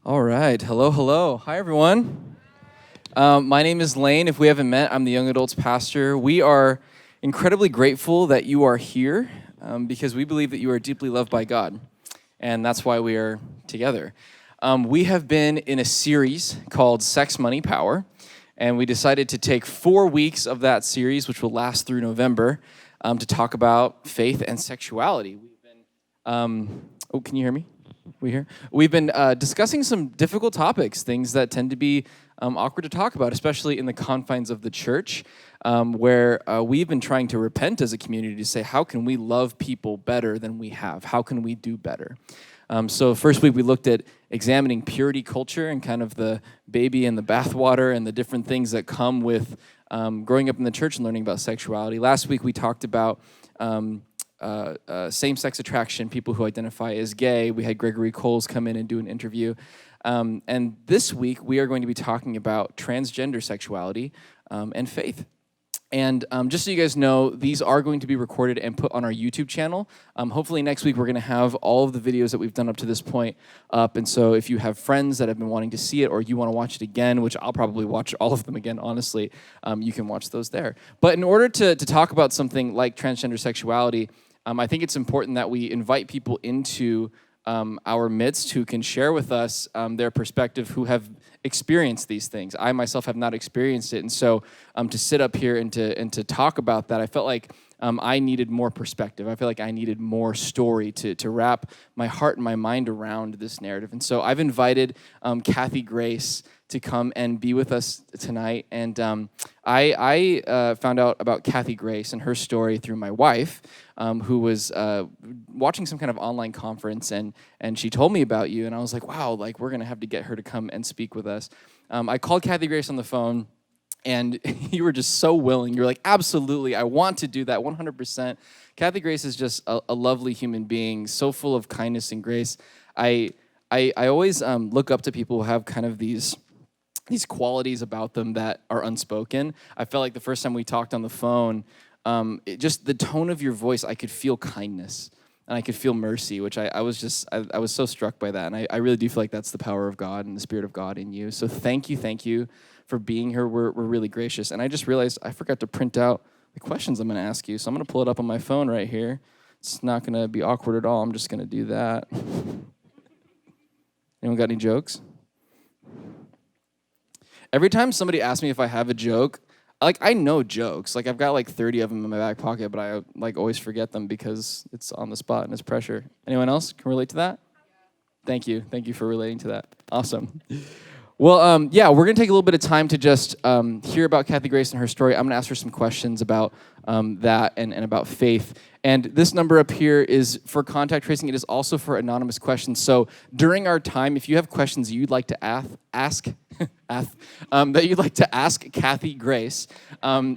All right. Hello, hello. Hi, everyone. My name is Lane. If we haven't met, I'm the young adults pastor. We are incredibly grateful that you are here because we believe that you are deeply loved by God, and that's why we are together. We have been in a series called Sex, Money, Power, and we decided to take 4 weeks of that series, which will last through November, to talk about faith and sexuality. We've been, can you hear me? We here? We've been discussing some difficult topics, things that tend to be awkward to talk about, especially in the confines of the church, where we've been trying to repent as a community to say, how can we love people better than we have? How can we do better? So first week we looked at examining purity culture and kind of the baby and the bathwater and the different things that come with growing up in the church and learning about sexuality. Last week we talked about same-sex attraction, people who identify as gay. We had Gregory Coles come in and do an interview. And this week, we are going to be talking about transgender sexuality and faith. And just so you guys know, these are going to be recorded and put on our YouTube channel. Hopefully next week, we're going to have all of the videos that we've done up to this point up. And so if you have friends that have been wanting to see it or you want to watch it again, which I'll probably watch all of them again, honestly, you can watch those there. But in order to talk about something like transgender sexuality, I think it's important that we invite people into our midst who can share with us their perspective, who have experienced these things. I myself have not experienced it, and so to sit up here and to talk about that, I felt like I needed more perspective. I feel like I needed more story to wrap my heart and my mind around this narrative. And so I've invited Kathy Grace to come and be with us tonight. And I found out about Kathy Grace and her story through my wife, who was watching some kind of online conference, and she told me about you, and I was like, wow, like we're gonna have to get her to come and speak with us. I called Kathy Grace on the phone, and you were just so willing. You're like, absolutely, I want to do that 100%. Kathy Grace is just a lovely human being, so full of kindness and grace. I always look up to people who have kind of these qualities about them that are unspoken. I felt like the first time we talked on the phone, just the tone of your voice, I could feel kindness and I could feel mercy, which I was so struck by that. And I really do feel like that's the power of God and the Spirit of God in you. So thank you for being here. We're really gracious. And I just realized I forgot to print out the questions I'm going to ask you. So I'm going to pull it up on my phone right here. It's not going to be awkward at all. I'm just going to do that. Anyone got any jokes? Every time somebody asks me if I have a joke, I know jokes. I've got 30 of them in my back pocket, but I always forget them because it's on the spot and it's pressure. Anyone else can relate to that? Thank you for relating to that. Awesome. Well, we're going to take a little bit of time to just hear about Kathy Grace and her story. I'm going to ask her some questions about that and about faith. And this number up here is for contact tracing. It is also for anonymous questions. So during our time, if you have questions you'd like to ask Kathy Grace,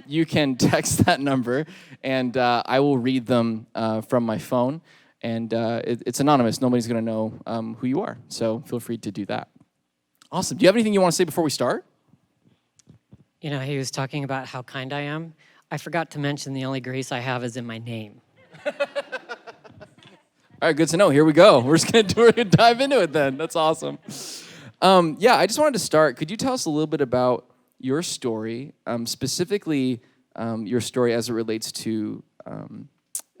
you can text that number, and I will read them from my phone. And it's anonymous. Nobody's going to know who you are. So feel free to do that. Awesome. Do you have anything you want to say before we start? You know, he was talking about how kind I am. I forgot to mention the only grace I have is in my name. All right, good to know. Here we go. We're gonna dive into it then. That's awesome. I just wanted to start. Could you tell us a little bit about your story, specifically your story as it relates to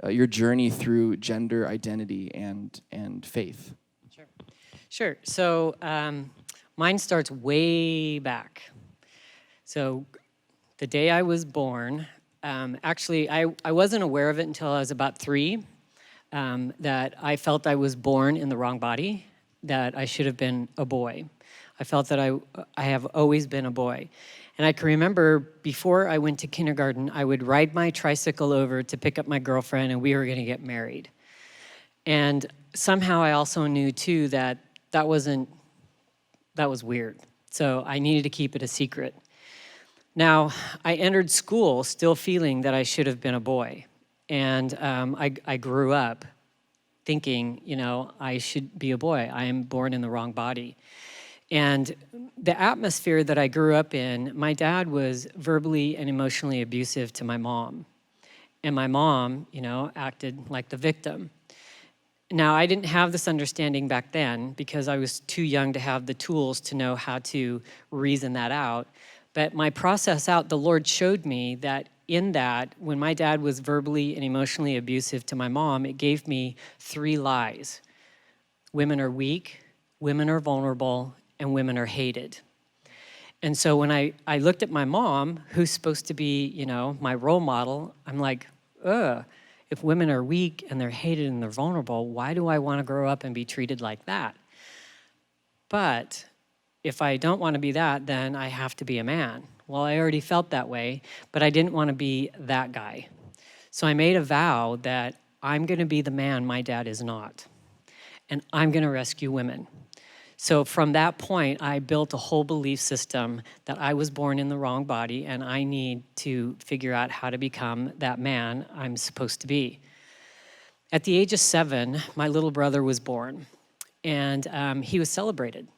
your journey through gender identity and faith? Sure. So mine starts way back. So the day I was born, actually, I wasn't aware of it until I was about 3, that I felt I was born in the wrong body, that I should have been a boy. I felt that I have always been a boy. And I can remember before I went to kindergarten, I would ride my tricycle over to pick up my girlfriend, and we were going to get married. And somehow I also knew, too, that was weird. So I needed to keep it a secret. Now, I entered school still feeling that I should have been a boy. And I grew up thinking, I should be a boy. I am born in the wrong body. And the atmosphere that I grew up in, my dad was verbally and emotionally abusive to my mom. And my mom, acted like the victim. Now, I didn't have this understanding back then because I was too young to have the tools to know how to reason that out. But my process out, the Lord showed me that in that, when my dad was verbally and emotionally abusive to my mom, it gave me 3 lies. Women are weak, women are vulnerable, and women are hated. And so when I looked at my mom, who's supposed to be, my role model, I'm like, ugh. If women are weak and they're hated and they're vulnerable, why do I want to grow up and be treated like that? But if I don't want to be that, then I have to be a man. Well, I already felt that way, but I didn't want to be that guy. So I made a vow that I'm going to be the man my dad is not, and I'm going to rescue women. So from that point, I built a whole belief system that I was born in the wrong body and I need to figure out how to become that man I'm supposed to be. At the age of 7, my little brother was born, and he was celebrated.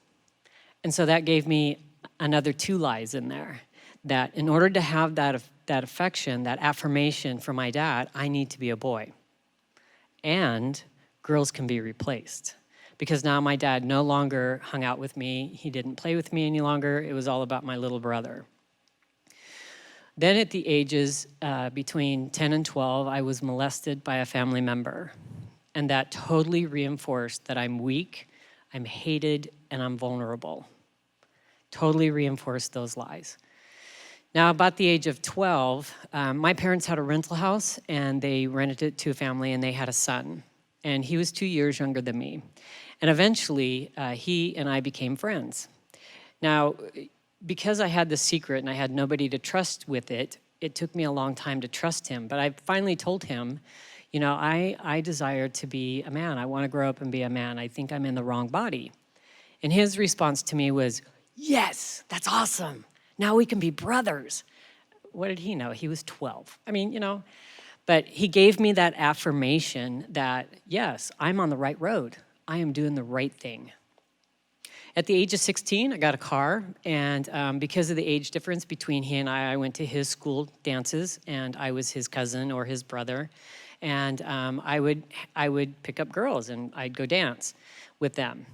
And so that gave me another 2 lies in there, that in order to have that affection, that affirmation from my dad, I need to be a boy. And girls can be replaced. Because now my dad no longer hung out with me. He didn't play with me any longer. It was all about my little brother. Then at the ages between 10 and 12, I was molested by a family member. And that totally reinforced that I'm weak, I'm hated, and I'm vulnerable. Totally reinforced those lies. Now, about the age of 12, my parents had a rental house, and they rented it to a family, and they had a son. And he was 2 years younger than me. And eventually, he and I became friends. Now, because I had the secret and I had nobody to trust with it, it took me a long time to trust him. But I finally told him, I desire to be a man. I want to grow up and be a man. I think I'm in the wrong body. And his response to me was, yes, that's awesome. Now we can be brothers. What did he know? He was 12. But he gave me that affirmation that, yes, I'm on the right road. I am doing the right thing. At the age of 16, I got a car, and because of the age difference between he and I went to his school dances, and I was his cousin or his brother, and I would pick up girls, and I'd go dance with them.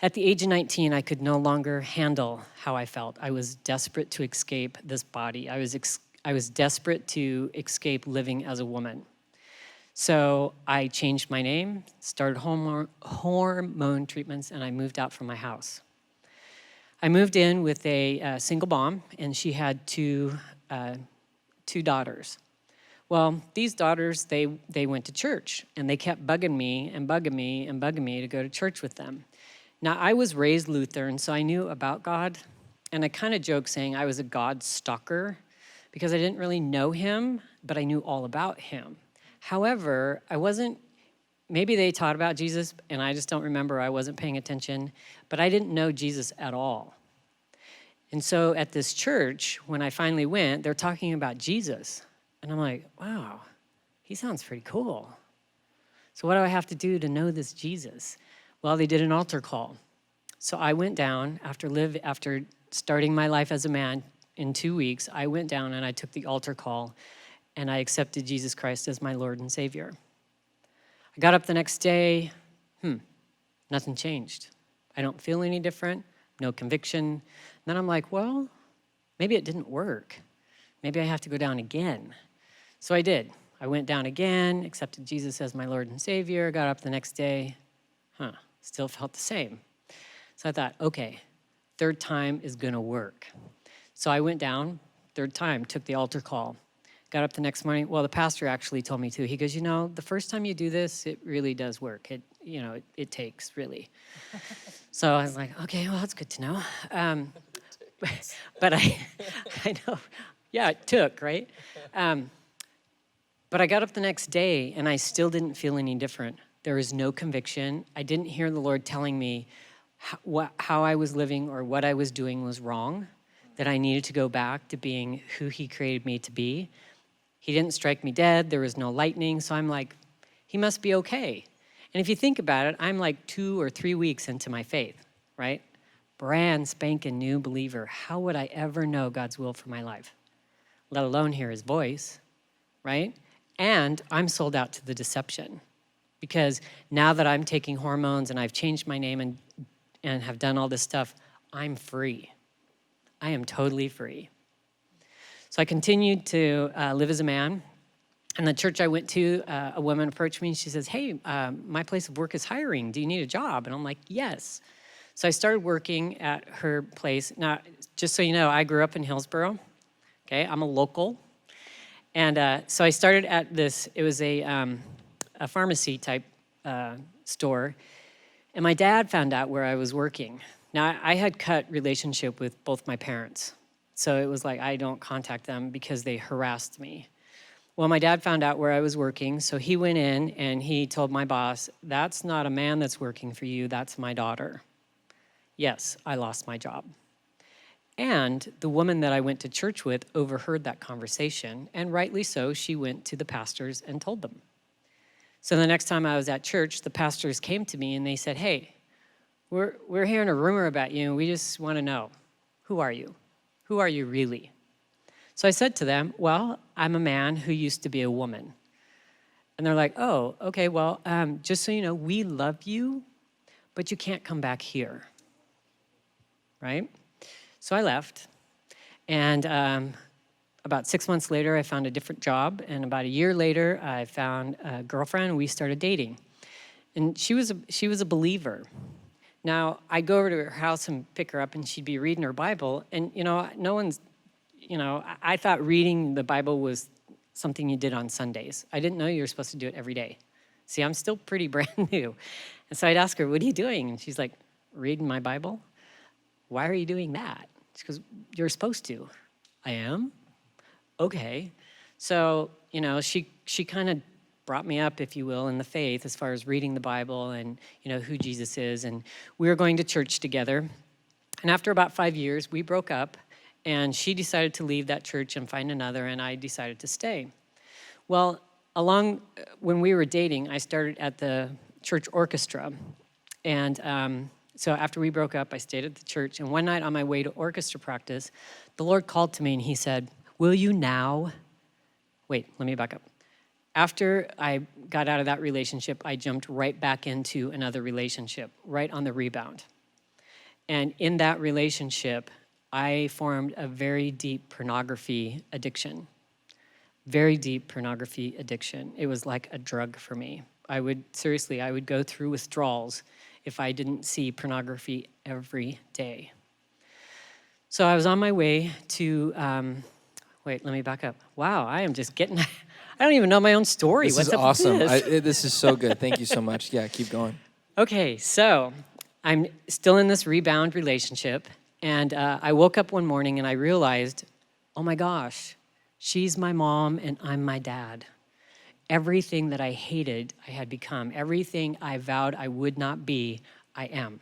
At the age of 19, I could no longer handle how I felt. I was desperate to escape this body. I was desperate to escape living as a woman. So I changed my name, started hormone treatments, and I moved out from my house. I moved in with a single mom, and she had two daughters. Well, these daughters, they went to church, and they kept bugging me to go to church with them. Now, I was raised Lutheran, so I knew about God, and I kind of joke saying I was a God stalker because I didn't really know him, but I knew all about him. However, maybe they taught about Jesus, and I just don't remember. I wasn't paying attention, but I didn't know Jesus at all. And so at this church, when I finally went, they're talking about Jesus. And I'm like, wow, he sounds pretty cool. So what do I have to do to know this Jesus? Well, they did an altar call. So I went down after starting my life as a man in 2 weeks. I went down and I took the altar call, and I accepted Jesus Christ as my Lord and Savior. I got up the next day, nothing changed. I don't feel any different, no conviction. And then I'm like, well, maybe it didn't work. Maybe I have to go down again. So I did. I went down again, accepted Jesus as my Lord and Savior, got up the next day, still felt the same. So I thought, okay, 3rd time is gonna work. So I went down, 3rd time, took the altar call. Got up the next morning. Well, the pastor actually told me too. He goes, the first time you do this, it really does work. It takes, really. So I was like, okay, well, that's good to know. But I know, yeah, it took, right? But I got up the next day, and I still didn't feel any different. There was no conviction. I didn't hear the Lord telling me how I was living or what I was doing was wrong, that I needed to go back to being who he created me to be. He didn't strike me dead. There was no lightning. So I'm like, he must be okay. And if you think about it, I'm like 2 or 3 weeks into my faith, right? Brand spanking new believer. How would I ever know God's will for my life? Let alone hear his voice, right? And I'm sold out to the deception because now that I'm taking hormones and I've changed my name and have done all this stuff, I'm free. I am totally free. So I continued to live as a man. And the church I went to, a woman approached me and she says, hey, my place of work is hiring. Do you need a job? And I'm like, yes. So I started working at her place. Now, just so you know, I grew up in Hillsboro. Okay, I'm a local. And so I started at this, it was a pharmacy type store. And my dad found out where I was working. Now, I had cut relationship with both my parents. So it was like, I don't contact them because they harassed me. Well, my dad found out where I was working, so he went in and he told my boss, that's not a man that's working for you, that's my daughter. Yes, I lost my job. And the woman that I went to church with overheard that conversation, and rightly so, she went to the pastors and told them. So the next time I was at church, the pastors came to me and they said, hey, we're hearing a rumor about you, and we just want to know, who are you? Who are you really? So I said to them, well, I'm a man who used to be a woman. And they're like, oh, okay, well, just so you know, we love you, but you can't come back here, right? So I left, and about 6 months later, I found a different job, and about a year later, I found a girlfriend, and we started dating. And she was a believer. Now, I'd go over to her house and pick her up, and she'd be reading her Bible, and, I thought reading the Bible was something you did on Sundays. I didn't know you were supposed to do it every day. See, I'm still pretty brand new. And so I'd ask her, what are you doing? And she's like, reading my Bible. Why are you doing that? She goes, you're supposed to. I am? Okay. So, she kind of brought me up, if you will, in the faith as far as reading the Bible and, who Jesus is. And we were going to church together. And after about 5 years, we broke up. And she decided to leave that church and find another, and I decided to stay. Well, when we were dating, I started at the church orchestra. And so after we broke up, I stayed at the church. And one night on my way to orchestra practice, the Lord called to me and he said, will you now? Wait, let me back up. After I got out of that relationship, I jumped right back into another relationship, right on the rebound. And in that relationship, I formed a very deep pornography addiction. Very deep pornography addiction. It was like a drug for me. I would go through withdrawals if I didn't see pornography every day. So I was on my way to, wait, let me back up. Wow, I am just getting, I don't even know my own story. This What's is up awesome. with this? This is so good. Thank you so much. Yeah, keep going. Okay, so I'm still in this rebound relationship. And I woke up one morning and I realized, oh my gosh, she's my mom and I'm my dad. Everything that I hated, I had become. Everything I vowed I would not be, I am.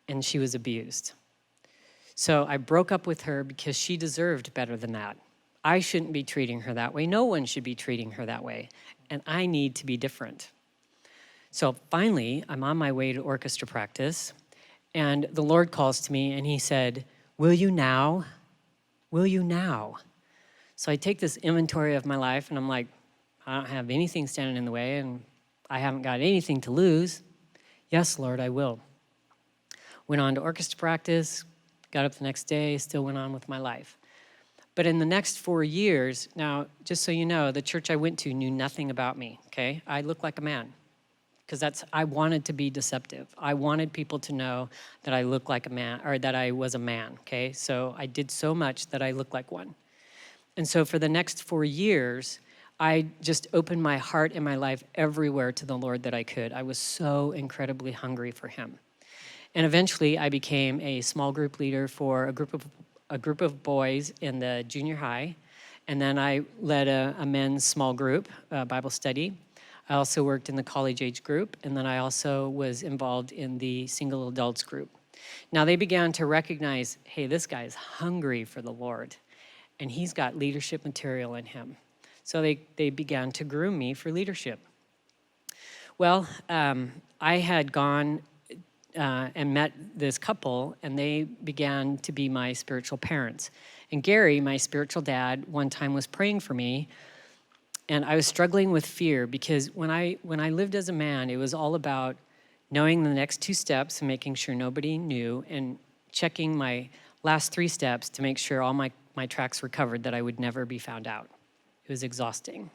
And she was abused. So I broke up with her because she deserved better than that. I shouldn't be treating her that way. No one should be treating her that way. And I need to be different. So finally, I'm on my way to orchestra practice. And the Lord calls to me and he said, will you now? Will you now? So I take this inventory of my life and I'm like, I don't have anything standing in the way and I haven't got anything to lose. Yes, Lord, I will. Went on to orchestra practice, got up the next day, still went on with my life. But in the next 4 years, now, just so you know, the church I went to knew nothing about me, okay? I looked like a man. Because I wanted to be deceptive. I wanted people to know that I looked like a man, or that I was a man, okay? So I did so much that I looked like one. And so for the next 4 years, I just opened my heart and my life everywhere to the Lord that I could. I was so incredibly hungry for him. And eventually I became a small group leader for a group of boys in the junior high. And then I led a men's small group, Bible study. I also worked in the college age group, and then I also was involved in the single adults group. Now they began to recognize, hey, this guy is hungry for the Lord, and he's got leadership material in him. So they began to groom me for leadership. Well, I had gone and met this couple, and they began to be my spiritual parents. And Gary, my spiritual dad, one time was praying for me, And I was struggling with fear because when I lived as a man, it was all about knowing the next 2 steps and making sure nobody knew, and checking my last 3 steps to make sure all my tracks were covered, that I would never be found out. It was exhausting.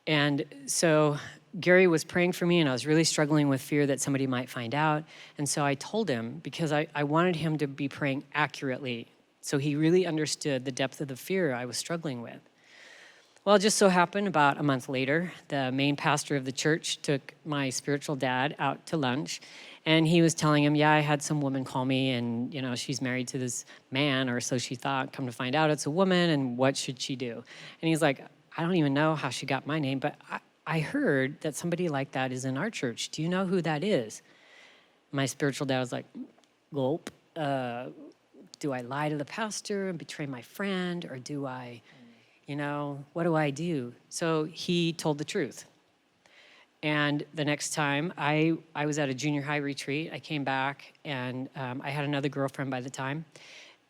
And so Gary was praying for me, and I was really struggling with fear that somebody might find out. And so I told him, because I wanted him to be praying accurately, so he really understood the depth of the fear I was struggling with. Well, it just so happened about a month later, the main pastor of the church took my spiritual dad out to lunch, and he was telling him, yeah, I had some woman call me, and she's married to this man, or so she thought. Come to find out it's a woman, and what should she do? And he's like, I don't even know how she got my name, but I heard that somebody like that is in our church. Do you know who that is? My spiritual dad was like, gulp. Do I lie to the pastor and betray my friend, or do I... what do I do? So he told the truth. And the next time, I was at a junior high retreat. I came back, and I had another girlfriend by the time,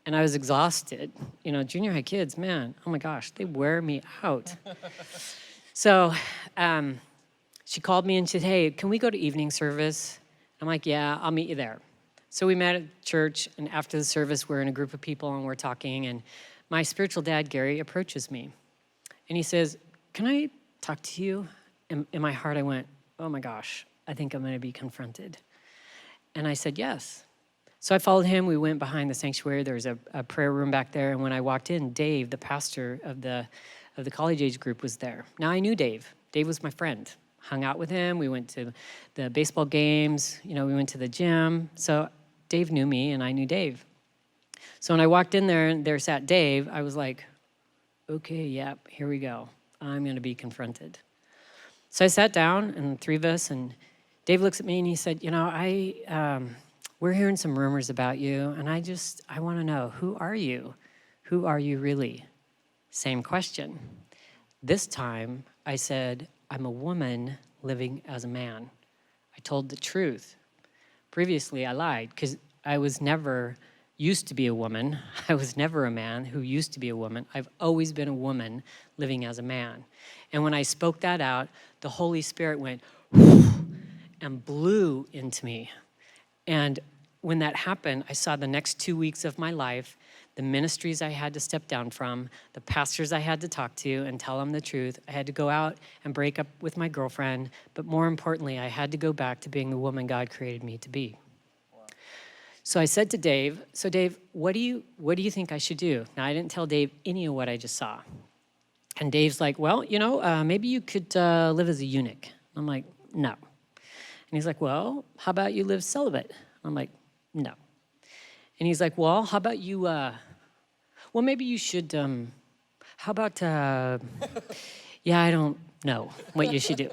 and I was exhausted. Junior high kids, man, oh my gosh, they wear me out. So she called me and said, hey, can we go to evening service? I'm like, yeah, I'll meet you there. So we met at church, and after the service, we're in a group of people, and we're talking, and my spiritual dad, Gary, approaches me, and he says, can I talk to you? And in my heart, I went, oh my gosh, I think I'm going to be confronted. And I said, yes. So I followed him. We went behind the sanctuary. There was a prayer room back there, and when I walked in, Dave, the pastor of the college age group, was there. Now, I knew Dave. Dave was my friend. Hung out with him. We went to the baseball games. We went to the gym. So Dave knew me, and I knew Dave. So when I walked in there and there sat Dave, I was like, okay, yep, here we go. I'm going to be confronted. So I sat down, and 3 of us, and Dave looks at me and he said, we're hearing some rumors about you, and I want to know, who are you? Who are you really? Same question. This time I said, I'm a woman living as a man. I told the truth. Previously I lied because I was never used to be a woman. I was never a man who used to be a woman. I've always been a woman living as a man. And when I spoke that out, the Holy Spirit went and blew into me. And when that happened, I saw the next 2 weeks of my life, the ministries I had to step down from, the pastors I had to talk to and tell them the truth. I had to go out and break up with my girlfriend, but more importantly, I had to go back to being the woman God created me to be. So I said to Dave, so Dave, what do you think I should do? Now, I didn't tell Dave any of what I just saw. And Dave's like, well, maybe you could live as a eunuch. I'm like, no. And he's like, well, how about you live celibate? I'm like, no. And he's like, well, how about you, maybe you should, how about, yeah, I don't know what you should do.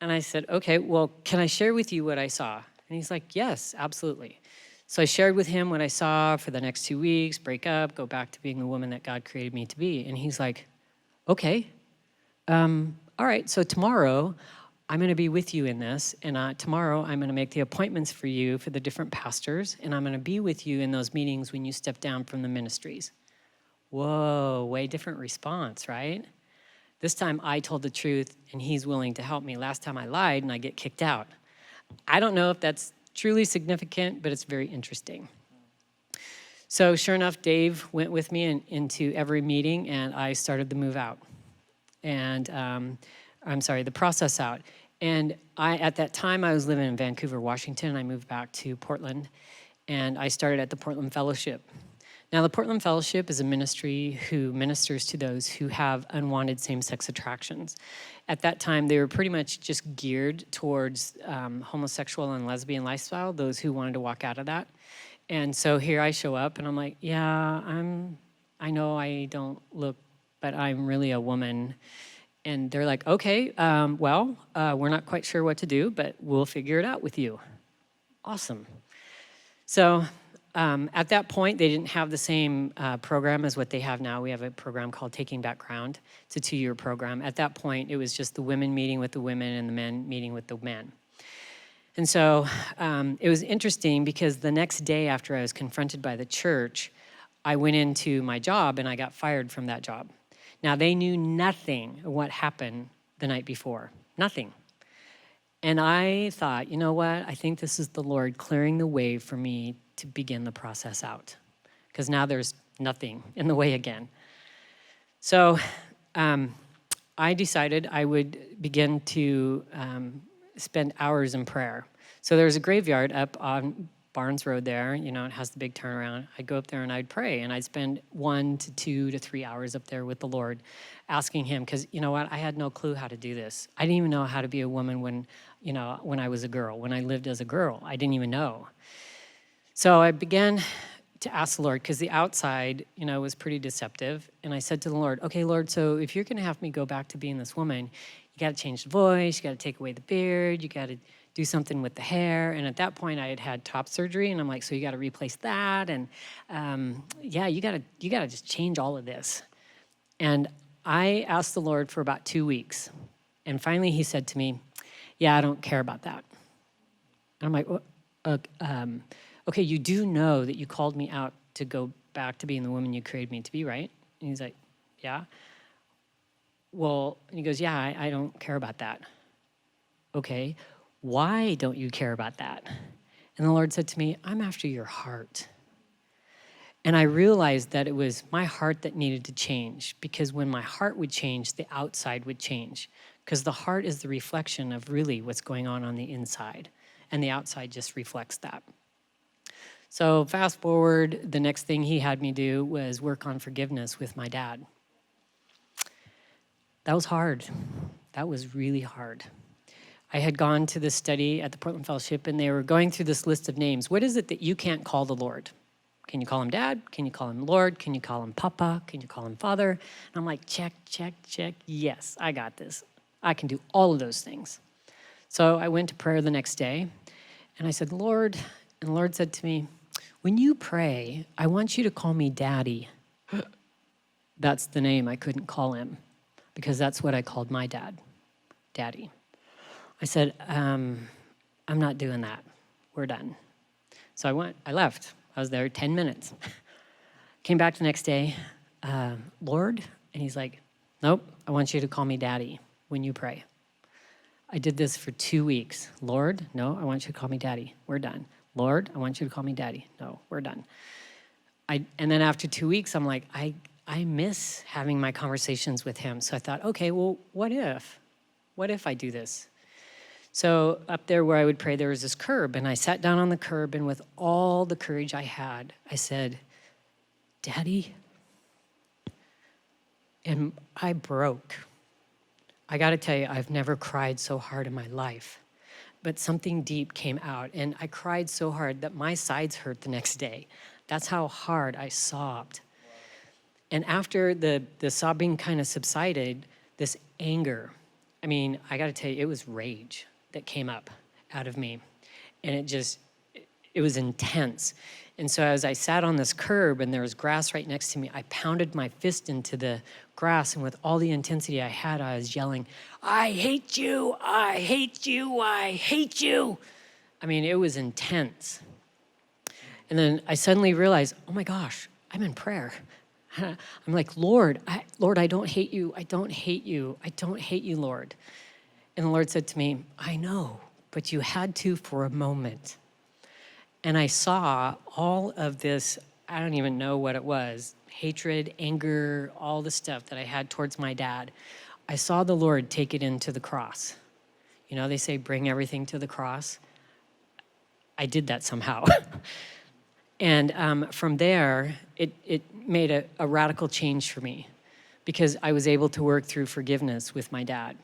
And I said, okay, well, can I share with you what I saw? And he's like, yes, absolutely. So I shared with him what I saw for the next 2 weeks, break up, go back to being the woman that God created me to be. And he's like, okay, all right, so tomorrow I'm going to be with you in this, and tomorrow I'm going to make the appointments for you for the different pastors, and I'm going to be with you in those meetings when you step down from the ministries. Whoa, way different response, right? This time I told the truth, and he's willing to help me. Last time I lied, and I get kicked out. I don't know if that's truly significant, but it's very interesting. So sure enough, Dave went with me into every meeting, and I started the move out. And, the process out. And at that time, I was living in Vancouver, Washington. I moved back to Portland, and I started at the Portland Fellowship. Now, the Portland Fellowship is a ministry who ministers to those who have unwanted same-sex attractions. At that time, they were pretty much just geared towards homosexual and lesbian lifestyle, those who wanted to walk out of that. And so here I show up, and I'm like, yeah, I know I don't look, but I'm really a woman. And they're like, okay, we're not quite sure what to do, but we'll figure it out with you. Awesome. So at that point, they didn't have the same program as what they have now. We have a program called Taking Back Ground. It's a 2-year program. At that point, it was just the women meeting with the women and the men meeting with the men. And so it was interesting because the next day after I was confronted by the church, I went into my job and I got fired from that job. Now, they knew nothing of what happened the night before. Nothing. And I thought, you know what? I think this is the Lord clearing the way for me to begin the process out. Because now there's nothing in the way again. So I decided I would begin to spend hours in prayer. So there's a graveyard up on Barnes Road there, it has the big turnaround. I'd go up there and I'd pray, and I'd spend 1 to 2 to 3 hours up there with the Lord, asking him, because you know what, I had no clue how to do this. I didn't even know how to be a woman when I was a girl, when I lived as a girl. I didn't even know. So I began to ask the Lord, because the outside, was pretty deceptive. And I said to the Lord, okay, Lord, so if you're going to have me go back to being this woman, you got to change the voice, you got to take away the beard, you got to do something with the hair. And at that point, I had had top surgery, and I'm like, so you got to replace that, and you got to just change all of this. And I asked the Lord for about 2 weeks, and finally He said to me, yeah, I don't care about that. And I'm like, okay, you do know that you called me out to go back to being the woman you created me to be, right? And he's like, yeah. Well, and he goes, yeah, I don't care about that. Okay, why don't you care about that? And the Lord said to me, I'm after your heart. And I realized that it was my heart that needed to change, because when my heart would change, the outside would change, because the heart is the reflection of really what's going on the inside, and the outside just reflects that. So fast forward, the next thing He had me do was work on forgiveness with my dad. That was hard. That was really hard. I had gone to this study at the Portland Fellowship, and they were going through this list of names. What is it that you can't call the Lord? Can you call Him Dad? Can you call Him Lord? Can you call Him Papa? Can you call Him Father? And I'm like, check, check, check. Yes, I got this. I can do all of those things. So I went to prayer the next day, and I said, Lord, and the Lord said to me, when you pray, I want you to call me Daddy. That's the name I couldn't call Him, because that's what I called my dad, Daddy. I said, I'm not doing that. We're done. So I left. I was there 10 minutes. Came back the next day, Lord, and He's like, nope, I want you to call me Daddy when you pray. I did this for 2 weeks. Lord, no, I want you to call me Daddy. We're done. Lord, I want you to call me Daddy. No, we're done. And then after 2 weeks, I'm like, I miss having my conversations with Him. So I thought, okay, well, what if? What if I do this? So up there where I would pray, there was this curb, and I sat down on the curb, and with all the courage I had, I said, Daddy? And I broke. I got to tell you, I've never cried so hard in my life. But something deep came out, and I cried so hard that my sides hurt the next day. That's how hard I sobbed. And after the sobbing kind of subsided, this anger, I got to tell you, it was rage that came up out of me. And it was intense. And so as I sat on this curb and there was grass right next to me, I pounded my fist into the grass, and with all the intensity I had, I was yelling, I hate you, I hate you, I hate you. It was intense. And then I suddenly realized, oh my gosh, I'm in prayer. I'm like, Lord, I don't hate you, I don't hate you, I don't hate you, Lord. And the Lord said to me, I know, but you had to for a moment. And I saw all of this, I don't even know what it was, hatred, anger, all the stuff that I had towards my dad. I saw the Lord take it into the cross. They say bring everything to the cross. I did that somehow. And from there, it made a radical change for me, because I was able to work through forgiveness with my dad.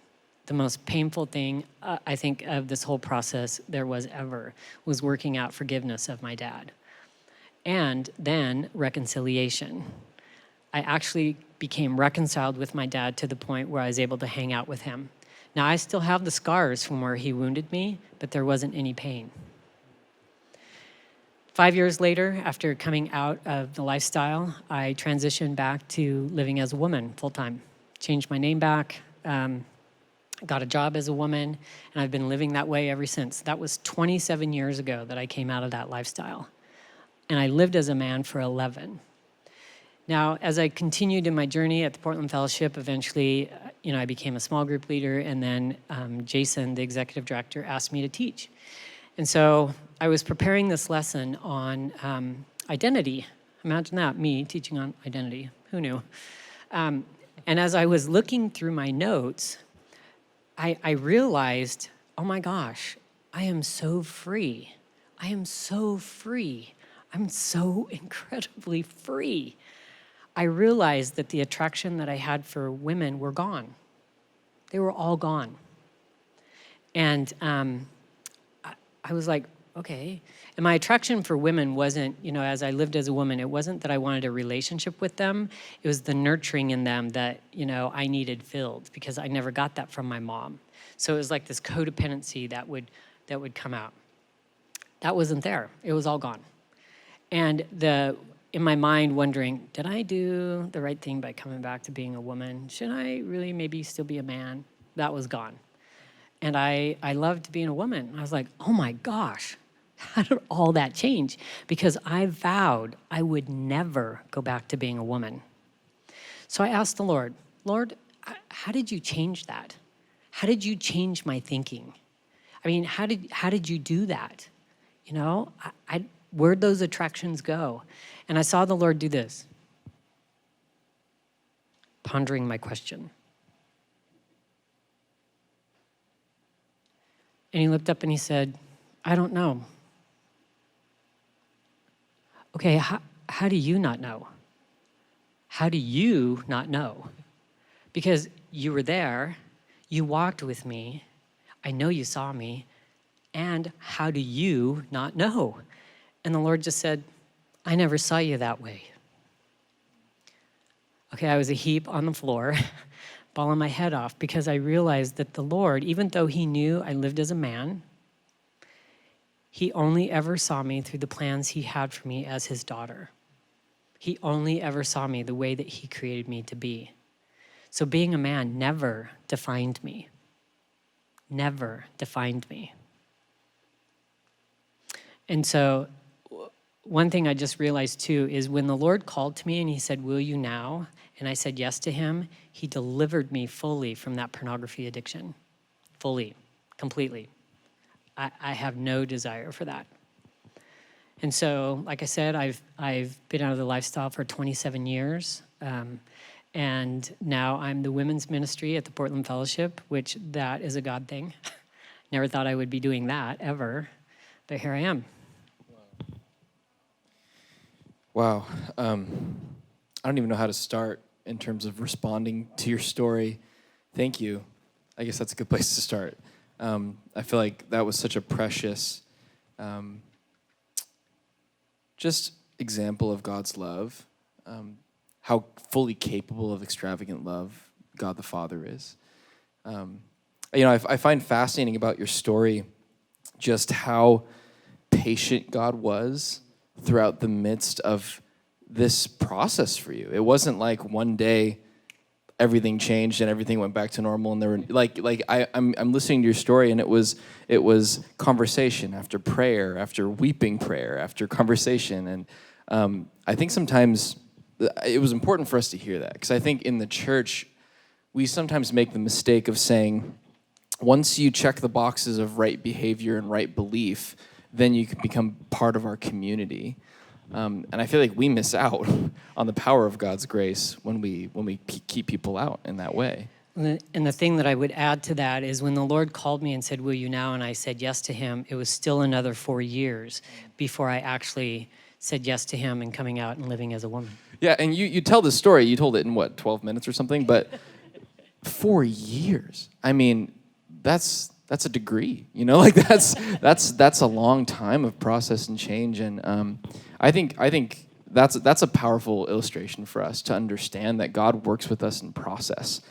The most painful thing, I think, of this whole process there was ever was working out forgiveness of my dad. And then reconciliation. I actually became reconciled with my dad to the point where I was able to hang out with him. Now, I still have the scars from where he wounded me, but there wasn't any pain. 5 years later, after coming out of the lifestyle, I transitioned back to living as a woman full-time. Changed my name back, got a job as a woman, and I've been living that way ever since. That was 27 years ago that I came out of that lifestyle. And I lived as a man for 11. Now, as I continued in my journey at the Portland Fellowship, eventually, I became a small group leader, and then Jason, the executive director, asked me to teach. And so I was preparing this lesson on identity. Imagine that, me teaching on identity. Who knew? And as I was looking through my notes, I realized, oh my gosh, I am so free. I am so free. I'm so incredibly free. I realized that the attraction that I had for women were gone. They were all gone. And I was like, okay. And my attraction for women wasn't, as I lived as a woman, it wasn't that I wanted a relationship with them. It was the nurturing in them that, I needed filled, because I never got that from my mom. So it was like this codependency that would come out. That wasn't there. It was all gone. And in my mind wondering, did I do the right thing by coming back to being a woman? Should I really maybe still be a man? That was gone. And I loved being a woman. I was like, oh my gosh, how did all that change? Because I vowed I would never go back to being a woman. So I asked the Lord, how did you change that? How did you change my thinking? I mean, how did you do that? Where'd those attractions go? And I saw the Lord do this, pondering my question. And he looked up and he said, I don't know. Okay, how do you not know? How do you not know? Because you were there, you walked with me, I know you saw me, and how do you not know? And the Lord just said, I never saw you that way. Okay, I was a heap on the floor, bawling my head off, because I realized that the Lord, even though he knew I lived as a man, he only ever saw me through the plans he had for me as his daughter. He only ever saw me the way that he created me to be. So being a man never defined me. Never defined me. And so one thing I just realized too is when the Lord called to me and he said, will you now? And I said yes to him, he delivered me fully from that pornography addiction. Fully, completely. I have no desire for that. And so, like I said, I've been out of the lifestyle for 27 years. And now I'm the women's ministry at the Portland Fellowship, which that is a God thing. Never thought I would be doing that ever, but here I am. Wow. I don't even know how to start in terms of responding to your story. Thank you. I guess that's a good place to start. I feel like that was such a precious just example of God's love, how fully capable of extravagant love God the Father is. I find fascinating about your story just how patient God was throughout the midst of this process for you. It wasn't like one day everything changed and everything went back to normal, and there were I'm listening to your story, and it was conversation after prayer, after weeping prayer, after conversation, and I think sometimes it was important for us to hear that, because I think in the church we sometimes make the mistake of saying, once you check the boxes of right behavior and right belief, then you can become part of our community. And I feel like we miss out on the power of God's grace when we keep people out in that way. And the thing that I would add to that is when the Lord called me and said, will you now? And I said yes to him, it was still another 4 years before I actually said yes to him and coming out and living as a woman. Yeah, and you tell this story, you told it in 12 minutes or something, but 4 years. I mean, that's a degree, that's a long time of process and change, and I think that's a powerful illustration for us to understand that God works with us in process.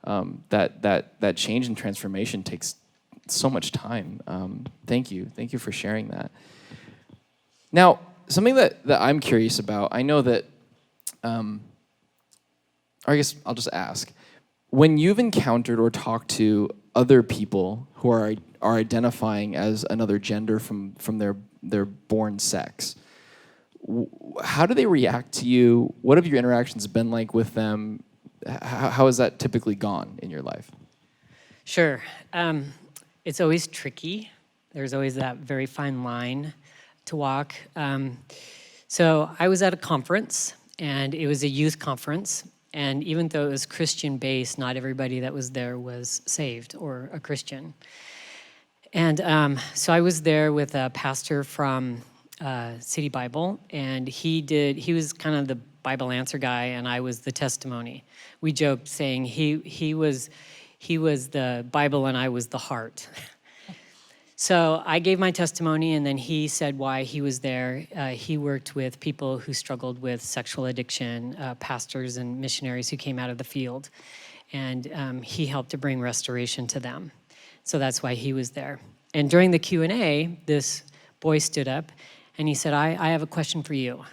That change and transformation takes so much time. Thank you for sharing that. Now, something that I'm curious about, I know that, or I guess I'll just ask, when you've encountered or talked to other people who are identifying as another gender from their born sex, how do they react to you? What have your interactions been like with them? How has that typically gone in your life? Sure. It's always tricky. There's always that very fine line to walk. So I was at a conference, and it was a youth conference. And even though it was Christian-based, not everybody that was there was saved or a Christian. And so I was there with a pastor from City Bible, and he was kind of the Bible answer guy, and I was the testimony. We joked saying he was the Bible and I was the heart. So I gave my testimony, and then he said why he was there. He worked with people who struggled with sexual addiction, pastors and missionaries who came out of the field, and he helped to bring restoration to them. So that's why he was there. And during the Q&A, this boy stood up, and he said, I have a question for you.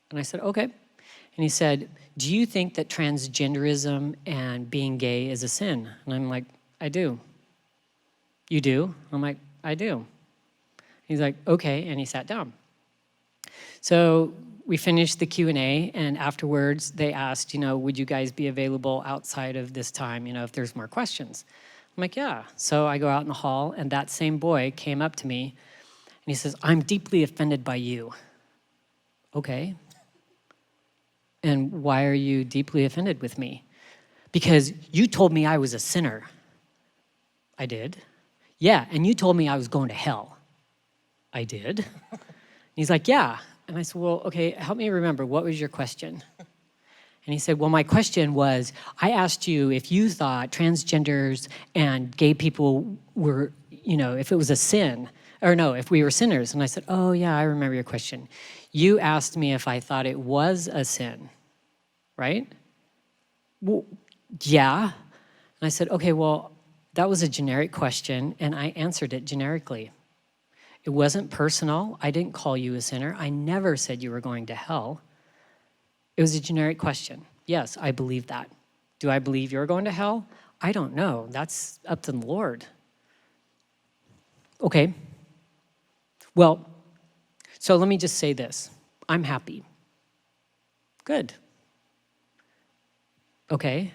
And I said, okay. And he said, do you think that transgenderism and being gay is a sin? And I'm like, I do. You do? I'm like, I do. He's like, okay, and he sat down. So we finished the Q&A, and afterwards they asked, would you guys be available outside of this time, if there's more questions? I'm like, yeah. So I go out in the hall, and that same boy came up to me, and he says, I'm deeply offended by you. Okay. And why are you deeply offended with me? Because you told me I was a sinner. I did. Yeah, and you told me I was going to hell. I did. He's like, yeah. And I said, well, okay, help me remember. What was your question? And he said, well, my question was, I asked you if you thought transgenders and gay people were, if it was a sin, or no, if we were sinners. And I said, oh, yeah, I remember your question. You asked me if I thought it was a sin, right? Well, yeah. And I said, okay, well, that was a generic question, and I answered it generically. It wasn't personal. I didn't call you a sinner. I never said you were going to hell. It was a generic question. Yes, I believe that. Do I believe you're going to hell? I don't know. That's up to the Lord. Okay. Well, so let me just say this. I'm happy. Good. Okay.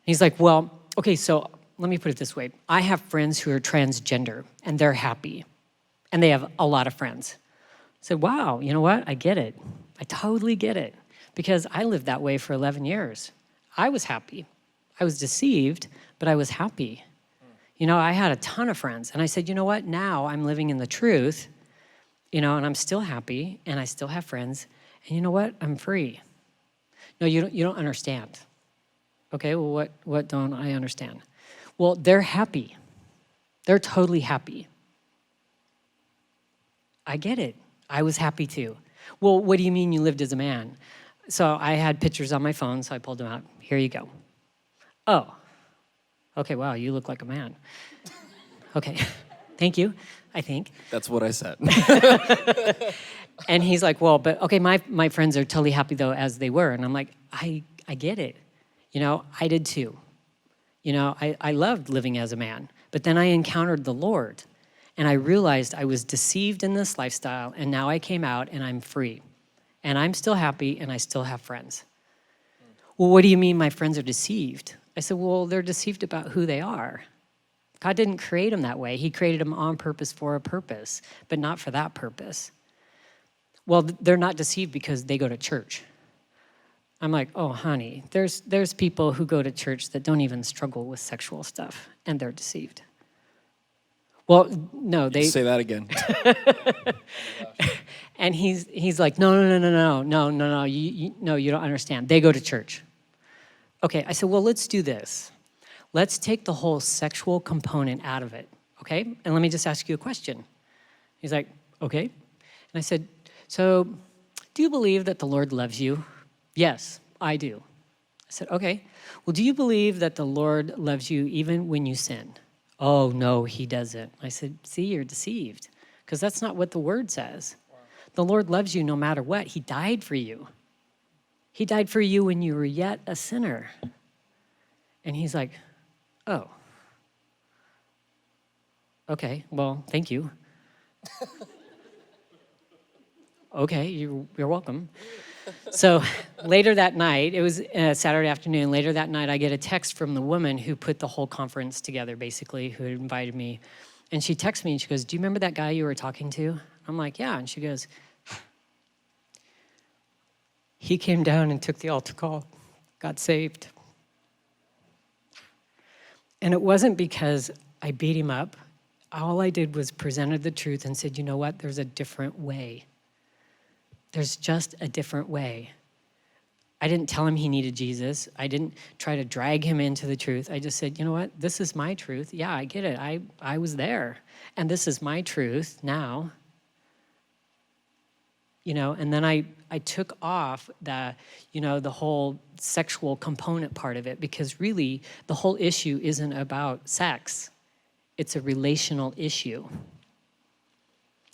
He's like, well, okay, so let me put it this way. I have friends who are transgender, and they're happy, and they have a lot of friends. I said, wow, you know what? I get it. I totally get it, because I lived that way for 11 years. I was happy. I was deceived, but I was happy. I had a ton of friends, and I said, you know what? Now I'm living in the truth, and I'm still happy, and I still have friends, and you know what? I'm free. No, you don't understand. Okay, well, what don't I understand? Well, they're happy. They're totally happy. I get it. I was happy too. Well, what do you mean you lived as a man? So I had pictures on my phone, so I pulled them out. Here you go. Oh, okay, wow, you look like a man. Okay, thank you, I think. That's what I said. And he's like, well, but okay, my friends are totally happy though as they were. And I'm like, I get it. I did too. I loved living as a man, but then I encountered the Lord, and I realized I was deceived in this lifestyle, and now I came out, and I'm free, and I'm still happy, and I still have friends. Well, what do you mean my friends are deceived? I said, well, they're deceived about who they are. God didn't create them that way. He created them on purpose for a purpose, but not for that purpose. Well, they're not deceived because they go to church. I'm like, oh, honey, there's people who go to church that don't even struggle with sexual stuff, and they're deceived. Well, no, they say that again. And he's like, no, you don't understand. They go to church. Okay, I said, well, let's do this. Let's take the whole sexual component out of it, okay? And let me just ask you a question. He's like, okay. And I said, so do you believe that the Lord loves you? Yes, I do. I said, okay. Well, do you believe that the Lord loves you even when you sin? Oh, no, he doesn't. I said, see, you're deceived, because that's not what the word says. Wow. The Lord loves you no matter what. He died for you. He died for you when you were yet a sinner. And he's like, oh, okay, well, thank you. okay, you're welcome. So later that night, it was Saturday afternoon, later that night, I get a text from the woman who put the whole conference together, basically, who had invited me. And she texts me and she goes, do you remember that guy you were talking to? I'm like, yeah. And she goes, he came down and took the altar call, got saved. And it wasn't because I beat him up. All I did was presented the truth and said, you know what, there's a different way. There's just a different way. I didn't tell him he needed Jesus. I didn't try to drag him into the truth. I just said, you know what, this is my truth. Yeah, I get it. I was there. And this is my truth now. And then I took off the whole sexual component part of it, because really the whole issue isn't about sex. It's a relational issue.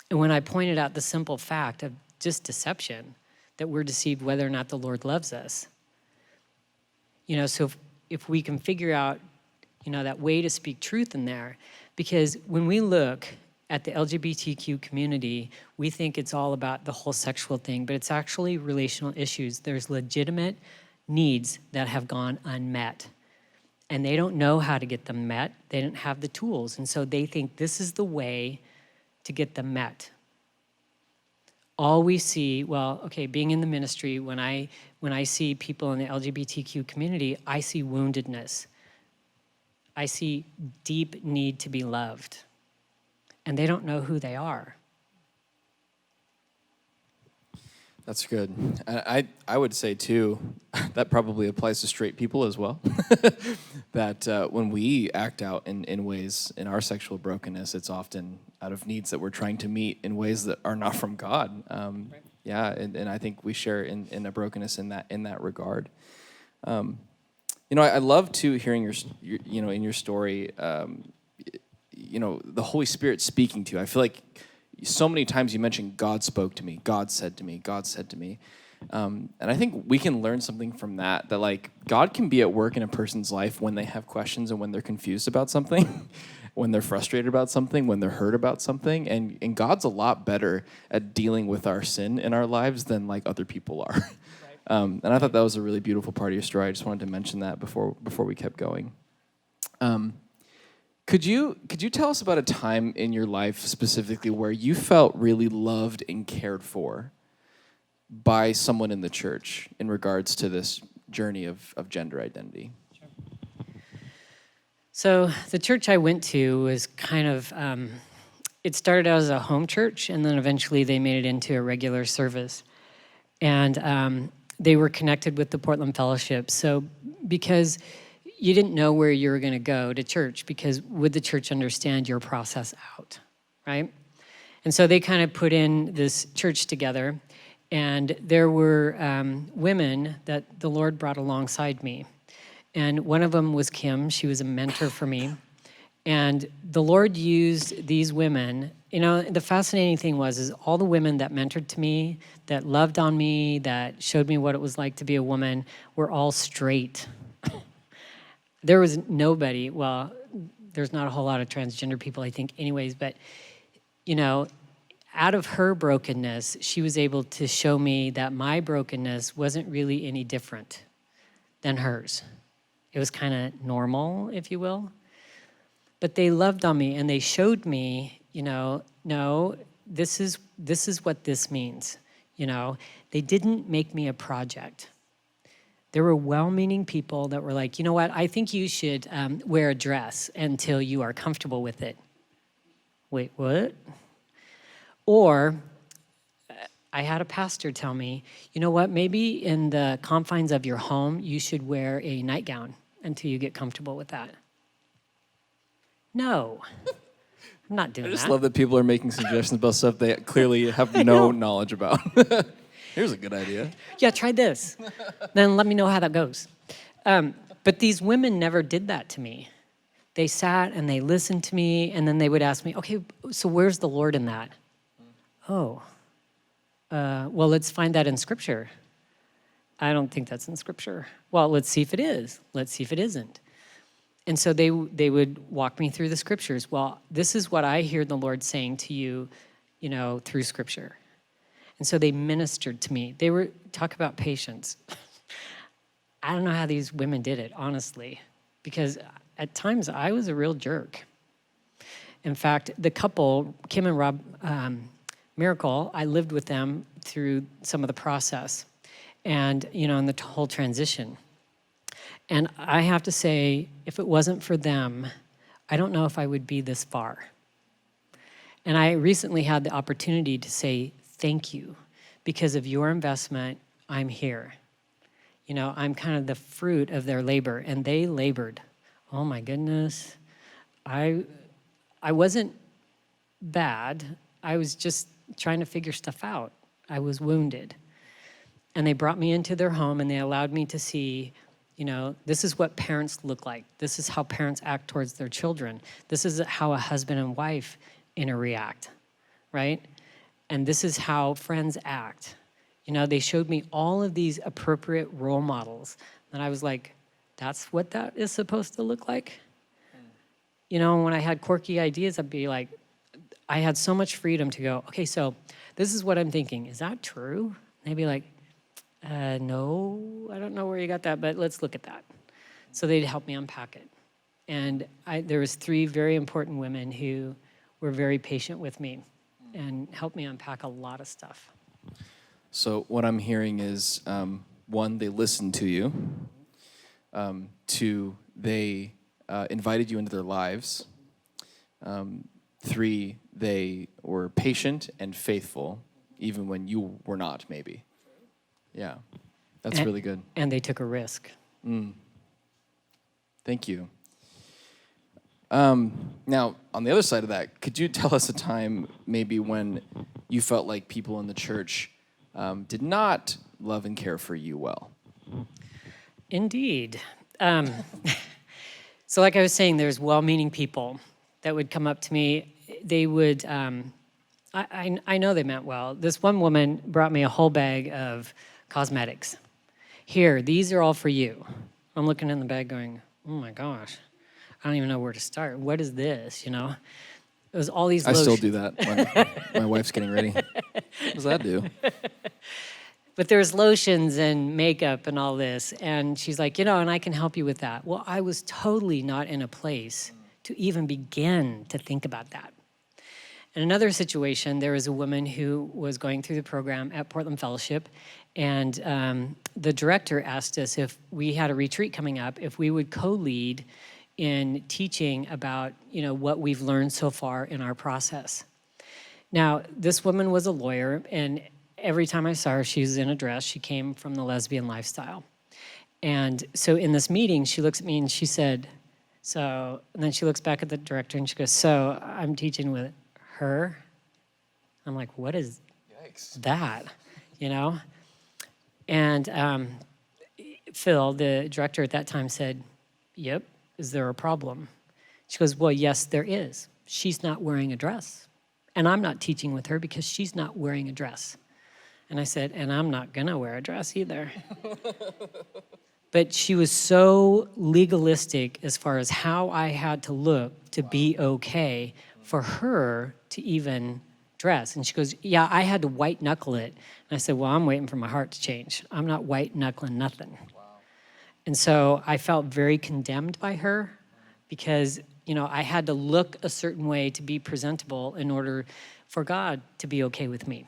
And when I pointed out the simple fact of just deception, that we're deceived whether or not the Lord loves us. So if we can figure out, that way to speak truth in there, because when we look at the LGBTQ community, we think it's all about the whole sexual thing, but it's actually relational issues. There's legitimate needs that have gone unmet, and they don't know how to get them met. They don't have the tools, and so they think this is the way to get them met. All we see, being in the ministry, when I see people in the LGBTQ community, I see woundedness. I see deep need to be loved. And they don't know who they are. That's good. I would say, too, that probably applies to straight people as well. That when we act out in ways in our sexual brokenness, it's often out of needs that we're trying to meet in ways that are not from God. Right. Yeah, and I think we share in a brokenness in that regard. I love, too, hearing your in your story, the Holy Spirit speaking to you. I feel like so many times you mentioned God spoke to me, God said to me, God said to me. And I think we can learn something from that like God can be at work in a person's life when they have questions and when they're confused about something, when they're frustrated about something, when they're hurt about something. And God's a lot better at dealing with our sin in our lives than like other people are. Right. And I thought that was a really beautiful part of your story. I just wanted to mention that before we kept going. Could you tell us about a time in your life specifically where you felt really loved and cared for by someone in the church in regards to this journey of gender identity? Sure. So the church I went to was kind of, it started out as a home church, and then eventually they made it into a regular service. And they were connected with the Portland Fellowship. So because you didn't know where you were going to go to church, because would the church understand your process out, right? And so they kind of put in this church together, and there were women that the Lord brought alongside me. And one of them was Kim. She was a mentor for me. And the Lord used these women. The fascinating thing is all the women that mentored to me, that loved on me, that showed me what it was like to be a woman, were all straight. There was nobody, there's not a whole lot of transgender people, I think, anyways, but, out of her brokenness, she was able to show me that my brokenness wasn't really any different than hers. It was kind of normal, if you will. But they loved on me, and they showed me, no, this is what this means. They didn't make me a project. There were well-meaning people that were like, you know what, I think you should wear a dress until you are comfortable with it. Wait, what? Or I had a pastor tell me, you know what, maybe in the confines of your home, you should wear a nightgown until you get comfortable with that. No, I'm not doing that. I just love that people are making suggestions about stuff they clearly have no knowledge about. Here's a good idea. Yeah, try this. Then let me know how that goes. But these women never did that to me. They sat and they listened to me, and then they would ask me, okay, so where's the Lord in that? Oh, well, let's find that in Scripture. I don't think that's in Scripture. Well, let's see if it is. Let's see if it isn't. And so they would walk me through the Scriptures. Well, this is what I hear the Lord saying to you, through Scripture. And so they ministered to me. They were, talk about patience. I don't know how these women did it, honestly, because at times I was a real jerk. In fact, the couple, Kim and Rob Miracle, I lived with them through some of the process and, in the whole transition. And I have to say, if it wasn't for them, I don't know if I would be this far. And I recently had the opportunity to say thank you. Because of your investment, I'm here. I'm kind of the fruit of their labor, and they labored. Oh my goodness. I wasn't bad. I was just trying to figure stuff out. I was wounded. And they brought me into their home, and they allowed me to see, this is what parents look like. This is how parents act towards their children. This is how a husband and wife interact, right? And this is how friends act. They showed me all of these appropriate role models. And I was like, that's what that is supposed to look like? When I had quirky ideas, I'd be like, I had so much freedom to go, okay, so this is what I'm thinking. Is that true? And they'd be like, no, I don't know where you got that, but let's look at that. So they'd help me unpack it. And there was 3 very important women who were very patient with me and helped me unpack a lot of stuff. So what I'm hearing is, 1, they listened to you. 2, they invited you into their lives. 3, they were patient and faithful, even when you were not, maybe. Yeah, that's really good. And they took a risk. Thank you. Now, on the other side of that, could you tell us a time maybe when you felt like people in the church did not love and care for you well? Indeed. So like I was saying, there's well-meaning people that would come up to me. They would, I know they meant well. This one woman brought me a whole bag of cosmetics. Here, these are all for you. I'm looking in the bag going, oh my gosh, I don't even know where to start. What is this, It was all these lotions. I still do that when my wife's getting ready. What does that do? But there's lotions and makeup and all this. And she's like, and I can help you with that. Well, I was totally not in a place to even begin to think about that. In another situation, there was a woman who was going through the program at Portland Fellowship, and the director asked us if we had a retreat coming up, if we would co-lead in teaching about, what we've learned so far in our process. Now, this woman was a lawyer, and every time I saw her, she was in a dress. She came from the lesbian lifestyle. And so in this meeting, she looks at me and she said, and then she looks back at the director and she goes, so I'm teaching with her? I'm like, what is that? And Phil, the director at that time, said, yep, is there a problem? She goes, well, yes, there is. She's not wearing a dress. And I'm not teaching with her because she's not wearing a dress. And I said, and I'm not gonna wear a dress either. But she was so legalistic as far as how I had to look to be okay for her to even dress. And she goes, yeah, I had to white knuckle it. And I said, well, I'm waiting for my heart to change. I'm not white knuckling nothing. Wow. And so I felt very condemned by her because, I had to look a certain way to be presentable in order for God to be okay with me.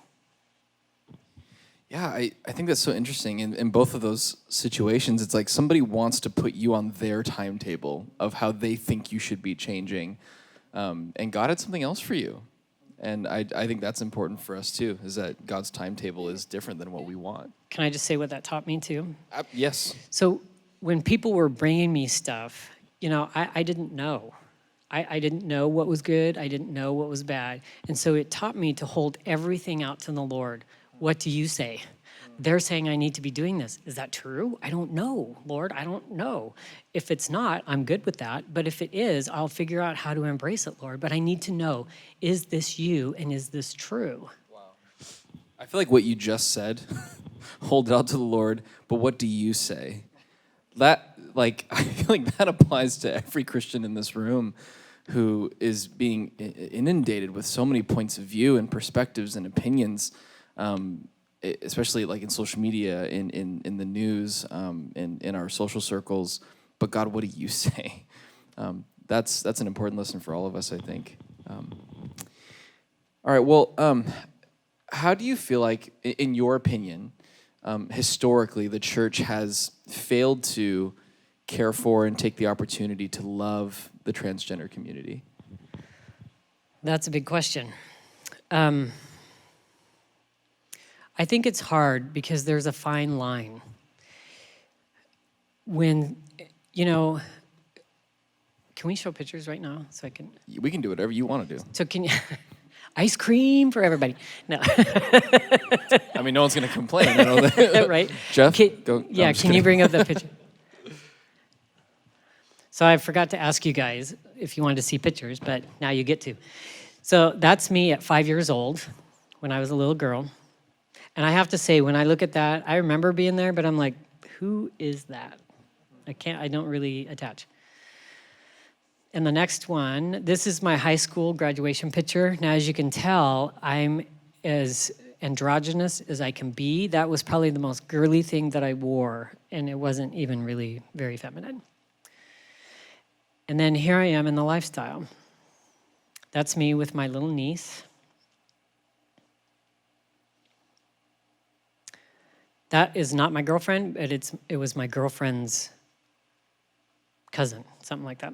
Yeah, I think that's so interesting. In both of those situations, it's like somebody wants to put you on their timetable of how they think you should be changing. And God had something else for you. And I think that's important for us too, is that God's timetable is different than what we want. Can I just say what that taught me too? Yes. So when people were bringing me stuff, I didn't know. I didn't know what was good. I didn't know what was bad. And so it taught me to hold everything out to the Lord. What do you say? They're saying I need to be doing this. Is that true? I don't know, Lord. I don't know. If it's not, I'm good with that. But if it is, I'll figure out how to embrace it, Lord. But I need to know, is this you and is this true? Wow. I feel like what you just said, hold it out to the Lord, but what do you say? I feel like that applies to every Christian in this room who is being inundated with so many points of view and perspectives and opinions. especially like in social media, in the news, in our social circles. But God, what do you say? That's an important lesson for all of us, I think. All right, well, how do you feel like, in your opinion, historically, the church has failed to care for and take the opportunity to love the transgender community? That's a big question. I think it's hard because there's a fine line. When, can we show pictures right now so I can? We can do whatever you want to do. So can you, ice cream for everybody? No. I mean, no one's going to complain. I know that. Right? Jeff? Can you bring up that picture? So I forgot to ask you guys if you wanted to see pictures, but now you get to. So that's me at 5 years old when I was a little girl. And I have to say, when I look at that, I remember being there, but I'm like, who is that? I don't really attach. And the next one, this is my high school graduation picture. Now, as you can tell, I'm as androgynous as I can be. That was probably the most girly thing that I wore, and it wasn't even really very feminine. And then here I am in the lifestyle. That's me with my little niece. That is not my girlfriend, but it was my girlfriend's cousin, something like that.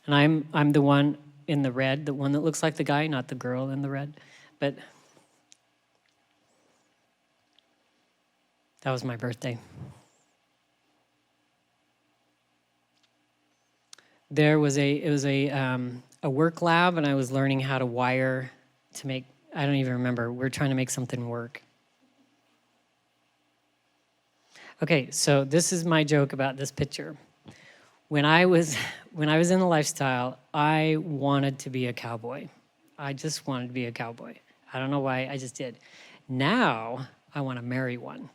And I'm the one in the red, the one that looks like the guy, not the girl in the red. But that was my birthday. It was a work lab, and I was learning how to wire to make, I don't even remember, we were trying to make something work. Okay, so this is my joke about this picture. When I was in the lifestyle, I wanted to be a cowboy. I just wanted to be a cowboy. I don't know why, I just did. Now, I want to marry one.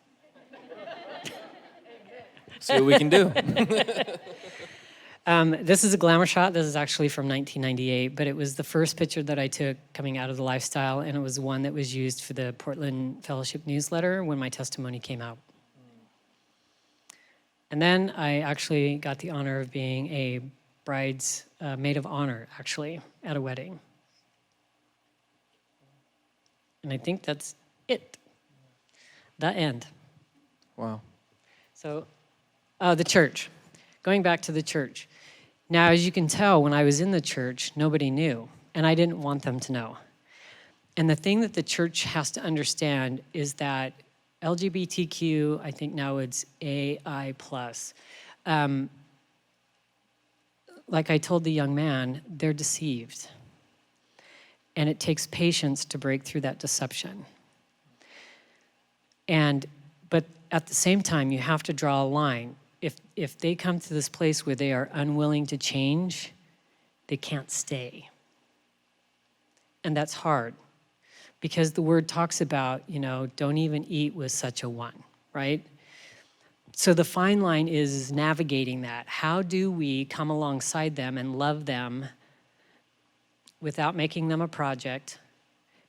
See what we can do. This is a glamour shot. This is actually from 1998, but it was the first picture that I took coming out of the lifestyle, and it was one that was used for the Portland Fellowship newsletter when my testimony came out. And then I actually got the honor of being a bride's maid of honor, actually, at a wedding. And I think that's it. The end. Wow. So, the church. Going back to the church. Now, as you can tell, when I was in the church, nobody knew, and I didn't want them to know. And the thing that the church has to understand is that LGBTQ, I think now it's AI+. Like I told the young man, they're deceived. And it takes patience to break through that deception. But at the same time, you have to draw a line. If they come to this place where they are unwilling to change, they can't stay. And that's hard. Because the word talks about, don't even eat with such a one, right? So the fine line is navigating that. How do we come alongside them and love them without making them a project,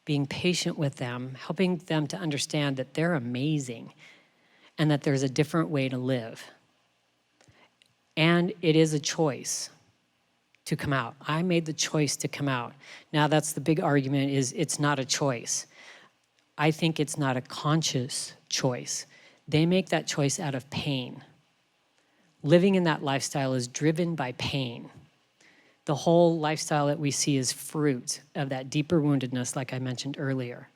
being patient with them, helping them to understand that they're amazing and that there's a different way to live. And it is a choice to come out. I made the choice to come out. Now that's the big argument, is it's not a choice. I think it's not a conscious choice. They make that choice out of pain. Living in that lifestyle is driven by pain. The whole lifestyle that we see is fruit of that deeper woundedness, like I mentioned earlier.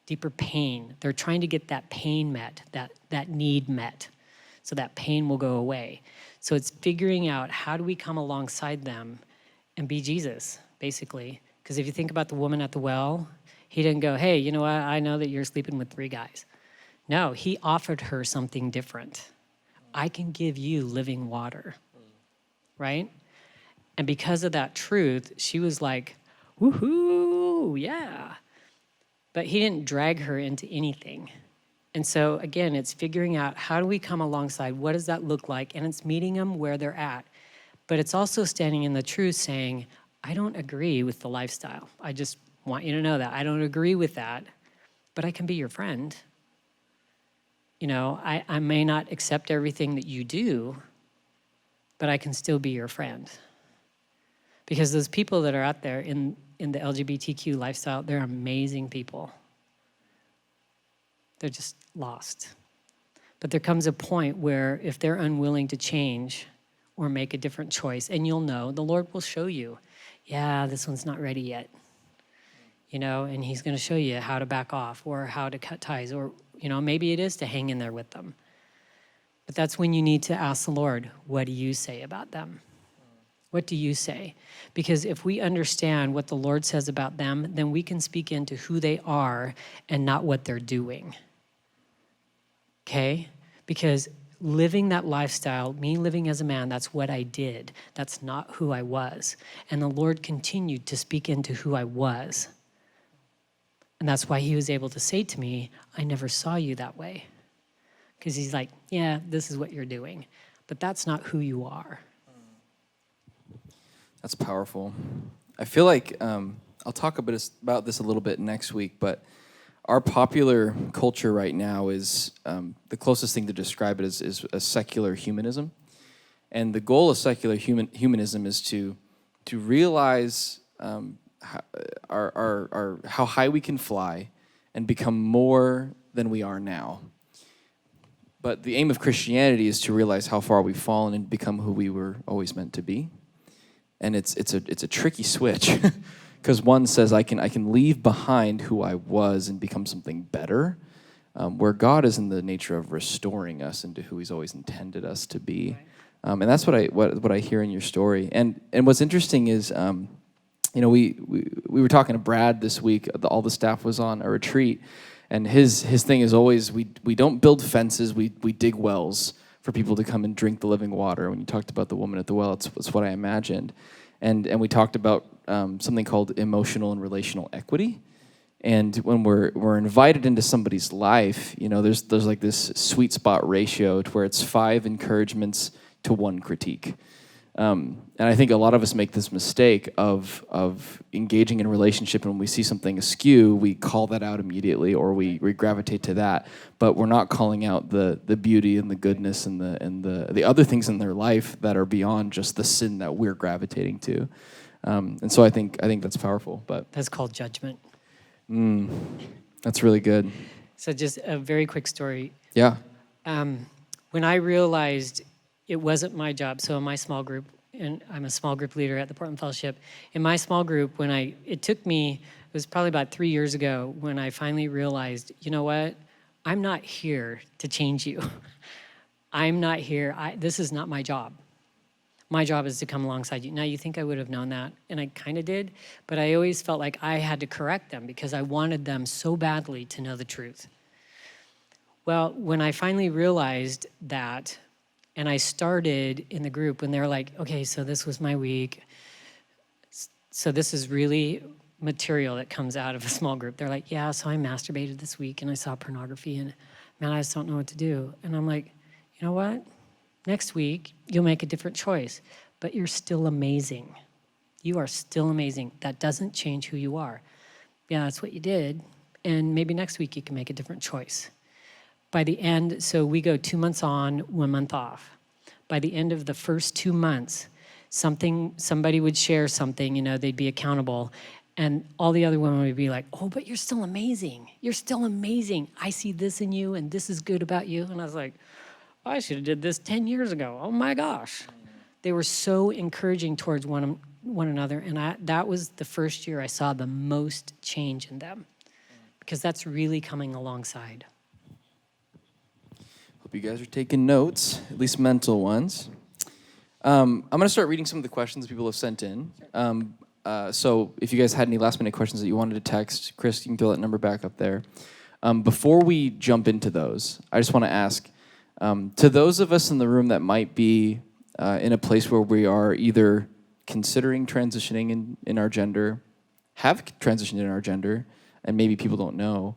Deeper pain. They're trying to get that pain met, that need met, so that pain will go away. So it's figuring out, how do we come alongside them and be Jesus, basically. Because if you think about the woman at the well, he didn't go, hey, you know what, I know that you're sleeping with 3 guys. No, he offered her something different. I can give you living water, right? And because of that truth, she was like, woohoo, yeah. But he didn't drag her into anything. And so, again, it's figuring out, how do we come alongside? What does that look like? And it's meeting them where they're at. But it's also standing in the truth saying, I don't agree with the lifestyle. Want you to know that. I don't agree with that, but I can be your friend. You know, I may not accept everything that you do, but I can still be your friend. Because those people that are out there in the LGBTQ lifestyle, they're amazing people. They're just lost. But there comes a point where if they're unwilling to change or make a different choice, and you'll know, the Lord will show you, yeah, this one's not ready yet. You know, and he's going to show you how to back off or how to cut ties, or, you know, maybe it is to hang in there with them. But that's when you need to ask the Lord, what do you say about them? What do you say? Because if we understand what the Lord says about them, then we can speak into who they are and not what they're doing. Okay? Because living that lifestyle, me living as a man, that's what I did. That's not who I was. And the Lord continued to speak into who I was. And that's why he was able to say to me, I never saw you that way. Because he's like, yeah, this is what you're doing. But that's not who you are. That's powerful. I feel like I'll talk about this a little bit next week, but our popular culture right now is, the closest thing to describe it is a secular humanism. And the goal of secular humanism is to realize how high we can fly and become more than we are now. But the aim of Christianity is to realize how far we've fallen and become who we were always meant to be. And it's a tricky switch, because one says I can leave behind who I was and become something better, where God is in the nature of restoring us into who he's always intended us to be. And that's what I hear in your story. And what's interesting is, you know, we were talking to Brad this week. All the staff was on a retreat, and his thing is always we don't build fences, we dig wells for people to come and drink the living water. When you talked about the woman at the well, it's what I imagined, and we talked about something called emotional and relational equity. And when we're invited into somebody's life, you know, there's like this sweet spot ratio to where it's 5 encouragements to 1 critique. And I think a lot of us make this mistake of engaging in a relationship, and when we see something askew, we call that out immediately, or we gravitate to that. But we're not calling out the beauty and the goodness and the other things in their life that are beyond just the sin that we're gravitating to. And so I think that's powerful. But That's called judgment. That's really good. So just a very quick story. Yeah. When I realized it wasn't my job, so in my small group, and I'm a small group leader at the Portland Fellowship, in my small group, it was probably about 3 years ago when I finally realized, you know what? I'm not here to change you. I'm not here. This is not my job. My job is to come alongside you. Now, you think I would have known that, and I kind of did, but I always felt like I had to correct them because I wanted them so badly to know the truth. Well, when I finally realized that, and I started in the group when they were like, okay, so this was my week. So this is really material that comes out of a small group. They're like, yeah, so I masturbated this week and I saw pornography and man, I just don't know what to do. And I'm like, you know what? Next week, you'll make a different choice, but you're still amazing. You are still amazing. That doesn't change who you are. Yeah, that's what you did. And maybe next week you can make a different choice. By the end, so we go 2 months on, 1 month off. By the end of the first 2 months, somebody would share something, you know, they'd be accountable, and all the other women would be like, oh, but you're still amazing. You're still amazing. I see this in you, and this is good about you. And I was like, I should have did this 10 years ago. Oh my gosh. They were so encouraging towards one another, and that was the first year I saw the most change in them, because that's really coming alongside. Hope you guys are taking notes, at least mental ones. I'm going to start reading some of the questions people have sent in. So if you guys had any last-minute questions that you wanted to text, Chris, you can throw that number back up there. Before we jump into those, I just want to ask, to those of us in the room that might be in a place where we are either considering transitioning in our gender, have transitioned in our gender, and maybe people don't know,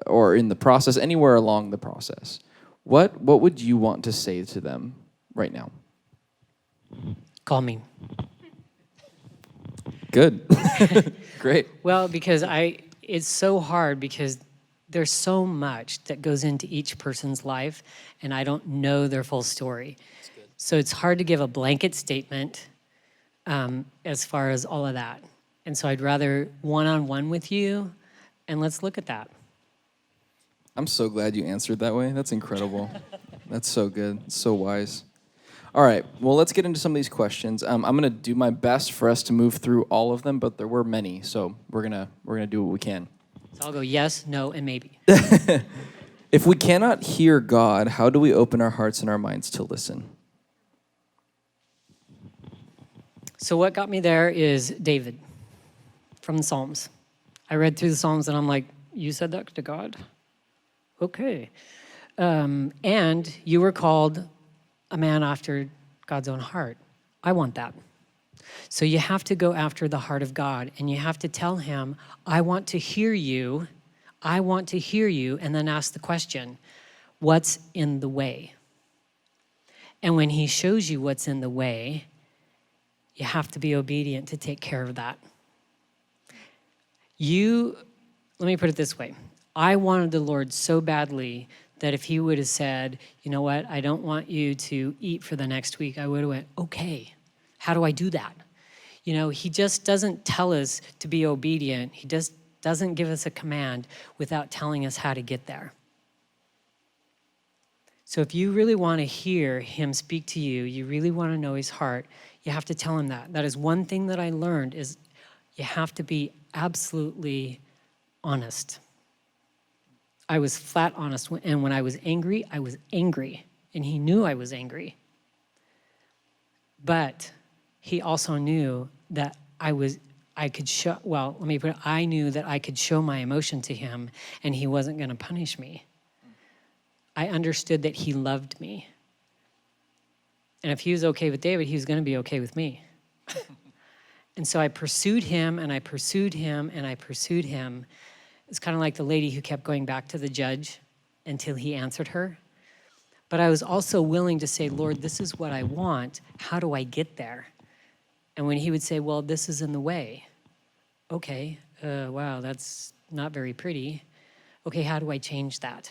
or in the process, anywhere along the process, what would you want to say to them right now? Call me. Good. Great. Well, because it's so hard because there's so much that goes into each person's life, and I don't know their full story. So it's hard to give a blanket statement as far as all of that. And so I'd rather one-on-one with you, and let's look at that. I'm so glad you answered that way. That's incredible. That's so good. It's so wise. All right. Well, let's get into some of these questions. I'm going to do my best for us to move through all of them, but there were many, so we're gonna do what we can. So I'll go yes, no, and maybe. If we cannot hear God, how do we open our hearts and our minds to listen? So what got me there is David from the Psalms. I read through the Psalms and I'm like, you said that to God? Okay. And you were called a man after God's own heart. I want that. So you have to go after the heart of God, and you have to tell him, I want to hear you. I want to hear you, and then ask the question, what's in the way? And when he shows you what's in the way, you have to be obedient to take care of that. Let me put it this way. I wanted the Lord so badly that if he would have said, you know what, I don't want you to eat for the next week, I would have went, okay, how do I do that? You know, he just doesn't tell us to be obedient. He just doesn't give us a command without telling us how to get there. So if you really want to hear him speak to you, you really want to know his heart, you have to tell him that. That is one thing that I learned is you have to be absolutely honest. I was flat honest, and when I was angry, and he knew I was angry. But he also knew that I knew that I could show my emotion to him, and he wasn't going to punish me. I understood that he loved me. And if he was okay with David, he was going to be okay with me. And so I pursued him, and I pursued him, and I pursued him. It's kind of like the lady who kept going back to the judge until he answered her. But I was also willing to say, Lord, this is what I want. How do I get there? And when he would say, well, this is in the way. Okay, wow, that's not very pretty. Okay, how do I change that?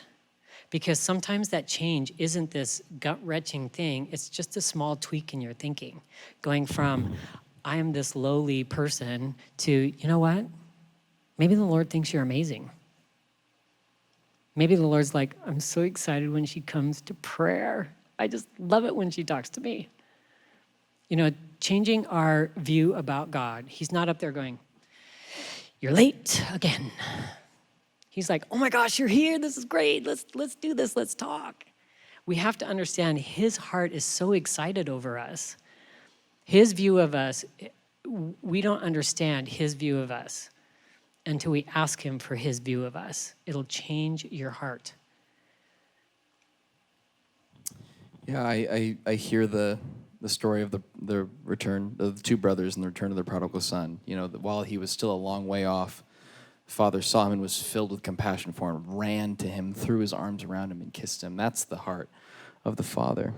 Because sometimes that change isn't this gut-wrenching thing. It's just a small tweak in your thinking. Going from, I am this lowly person to, you know what? Maybe the Lord thinks you're amazing. Maybe the Lord's like, I'm so excited when she comes to prayer. I just love it when she talks to me. You know, changing our view about God. He's not up there going, you're late again. He's like, oh my gosh, you're here. This is great. Let's do this. Let's talk. We have to understand his heart is so excited over us. His view of us, we don't understand his view of us until we ask him for his view of us. It'll change your heart. Yeah, I hear the story of the return of the two brothers and the return of the prodigal son. You know, while he was still a long way off, Father saw him and was filled with compassion for him, ran to him, threw his arms around him and kissed him. That's the heart of the Father.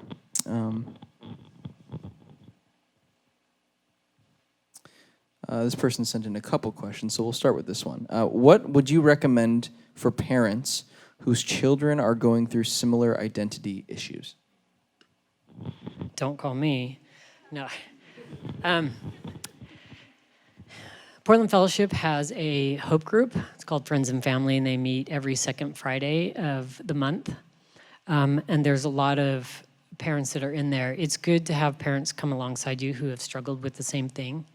This person sent in a couple questions, so we'll start with this one. What would you recommend for parents whose children are going through similar identity issues? Don't call me. No. Portland Fellowship has a hope group. It's called Friends and Family, and they meet every second Friday of the month. And there's a lot of parents that are in there. It's good to have parents come alongside you who have struggled with the same thing.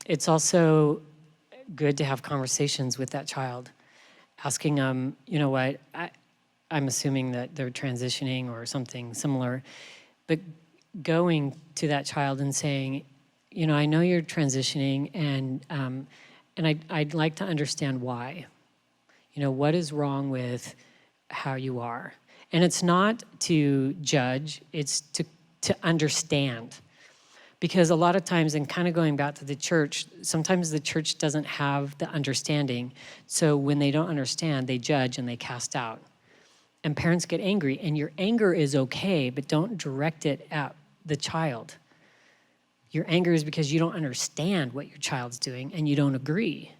It's also good to have conversations with that child, asking them, you know what, I'm assuming that they're transitioning or something similar, but going to that child and saying, you know, I know you're transitioning, and I'd like to understand why. You know, what is wrong with how you are? And it's not to judge, it's to understand. Because a lot of times, and kind of going back to the church, sometimes the church doesn't have the understanding. So when they don't understand, they judge and they cast out. And parents get angry, and your anger is okay, but don't direct it at the child. Your anger is because you don't understand what your child's doing and you don't agree.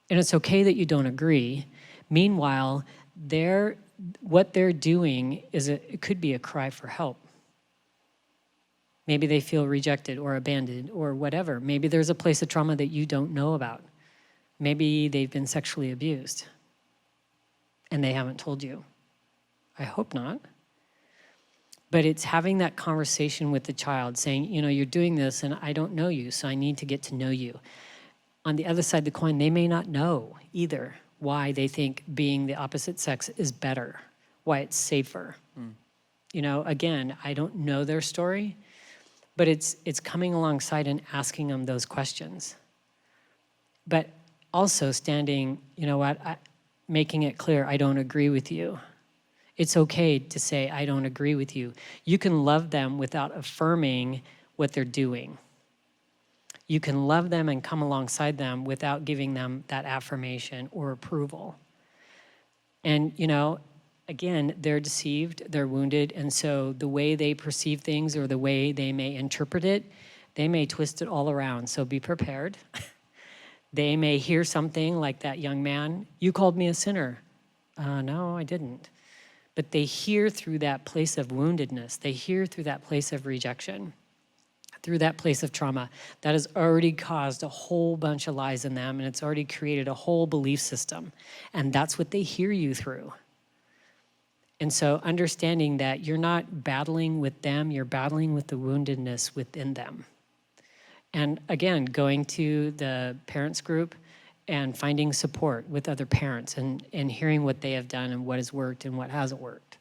And it's okay that you don't agree. Meanwhile, what they're doing it could be a cry for help. Maybe they feel rejected or abandoned or whatever. Maybe there's a place of trauma that you don't know about. Maybe they've been sexually abused and they haven't told you. I hope not. But it's having that conversation with the child saying, you're doing this and I don't know you, so I need to get to know you. On the other side of the coin, they may not know either why they think being the opposite sex is better, why it's safer. Again, I don't know their story, but it's coming alongside and asking them those questions. But also standing, making it clear, I don't agree with you. It's okay to say, I don't agree with you. You can love them without affirming what they're doing. You can love them and come alongside them without giving them that affirmation or approval. And, again, they're deceived, they're wounded, and so the way they perceive things or the way they may interpret it, they may twist it all around. So be prepared. They may hear something like that young man, you called me a sinner. No, I didn't. But they hear through that place of woundedness. They hear through that place of rejection, through that place of trauma that has already caused a whole bunch of lies in them, and it's already created a whole belief system. And that's what they hear you through. And so understanding that you're not battling with them, you're battling with the woundedness within them. And again, going to the parents group and finding support with other parents and hearing what they have done and what has worked and what hasn't worked.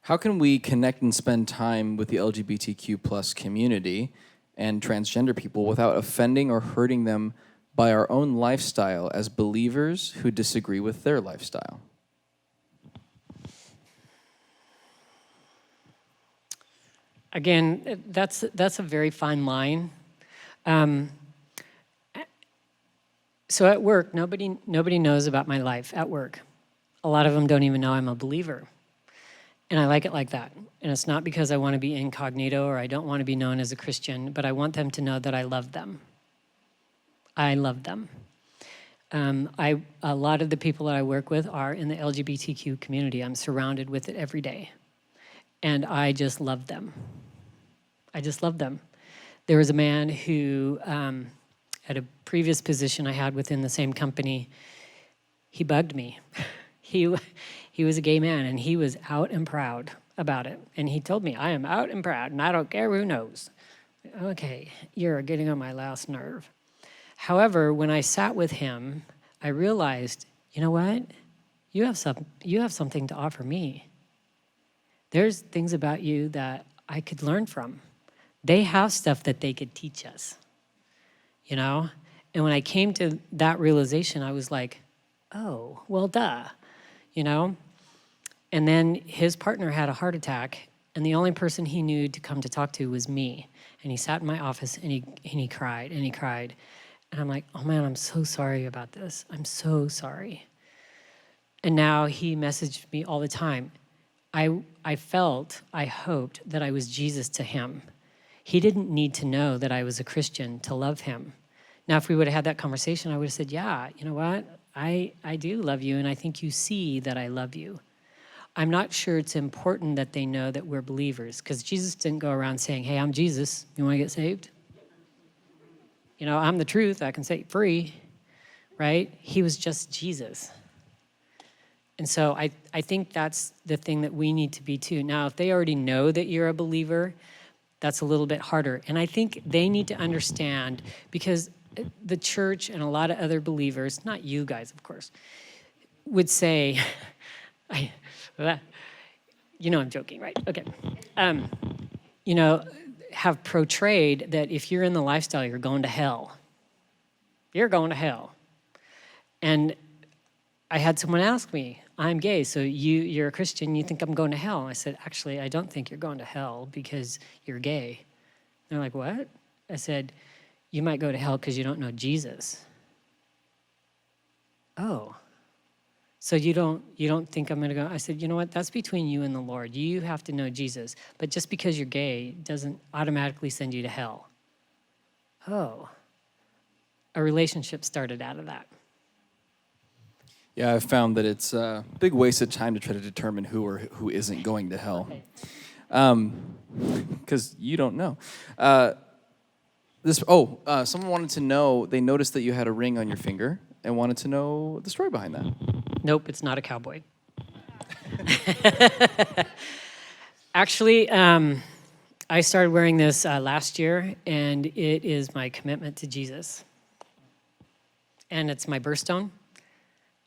How can we connect and spend time with the LGBTQ plus community and transgender people without offending or hurting them by our own lifestyle as believers who disagree with their lifestyle? Again, that's a very fine line. So at work, nobody knows about my life at work. A lot of them don't even know I'm a believer. And I like it like that. And it's not because I want to be incognito or I don't want to be known as a Christian, but I want them to know that I love them. I love them. A lot of the people that I work with are in the LGBTQ community. I'm surrounded with it every day. And I just love them. I just love them. There was a man who, at a previous position I had within the same company, he bugged me. He was a gay man, and he was out and proud about it. And he told me, I am out and proud, and I don't care who knows. Okay, you're getting on my last nerve. However, when I sat with him, I realized, you know what? You have something to offer me. There's things about you that I could learn from. They have stuff that they could teach us, And when I came to that realization, I was like, oh, well, duh, And then his partner had a heart attack, and the only person he knew to come to talk to was me. And he sat in my office, and he cried, and he cried. And I'm like, oh, man, I'm so sorry about this. I'm so sorry. And now he messaged me all the time. I hoped that I was Jesus to him. He didn't need to know that I was a Christian to love him. Now, if we would have had that conversation, I would have said, yeah, you know what? I do love you, and I think you see that I love you. I'm not sure it's important that they know that we're believers, because Jesus didn't go around saying, hey, I'm Jesus. You want to get saved? I'm the truth. I can set you free, right? He was just Jesus. And so I think that's the thing that we need to be too. Now, if they already know that you're a believer, that's a little bit harder. And I think they need to understand, because the church and a lot of other believers, not you guys, of course, would say, I'm joking, right? Okay. Have portrayed that if you're in the lifestyle, you're going to hell. You're going to hell. And I had someone ask me, I'm gay, so you're a Christian, you think I'm going to hell? And I said, actually, I don't think you're going to hell because you're gay. And they're like, what? I said, you might go to hell because you don't know Jesus. Oh. So you don't think I'm going to go? I said, you know what? That's between you and the Lord. You have to know Jesus. But just because you're gay doesn't automatically send you to hell. Oh. A relationship started out of that. Yeah, I've found that it's a big waste of time to try to determine who or who isn't going to hell. Because you don't know. Someone wanted to know, they noticed that you had a ring on your finger and wanted to know the story behind that. Nope, it's not a cowboy. Actually, I started wearing this last year, and it is my commitment to Jesus. And it's my birthstone.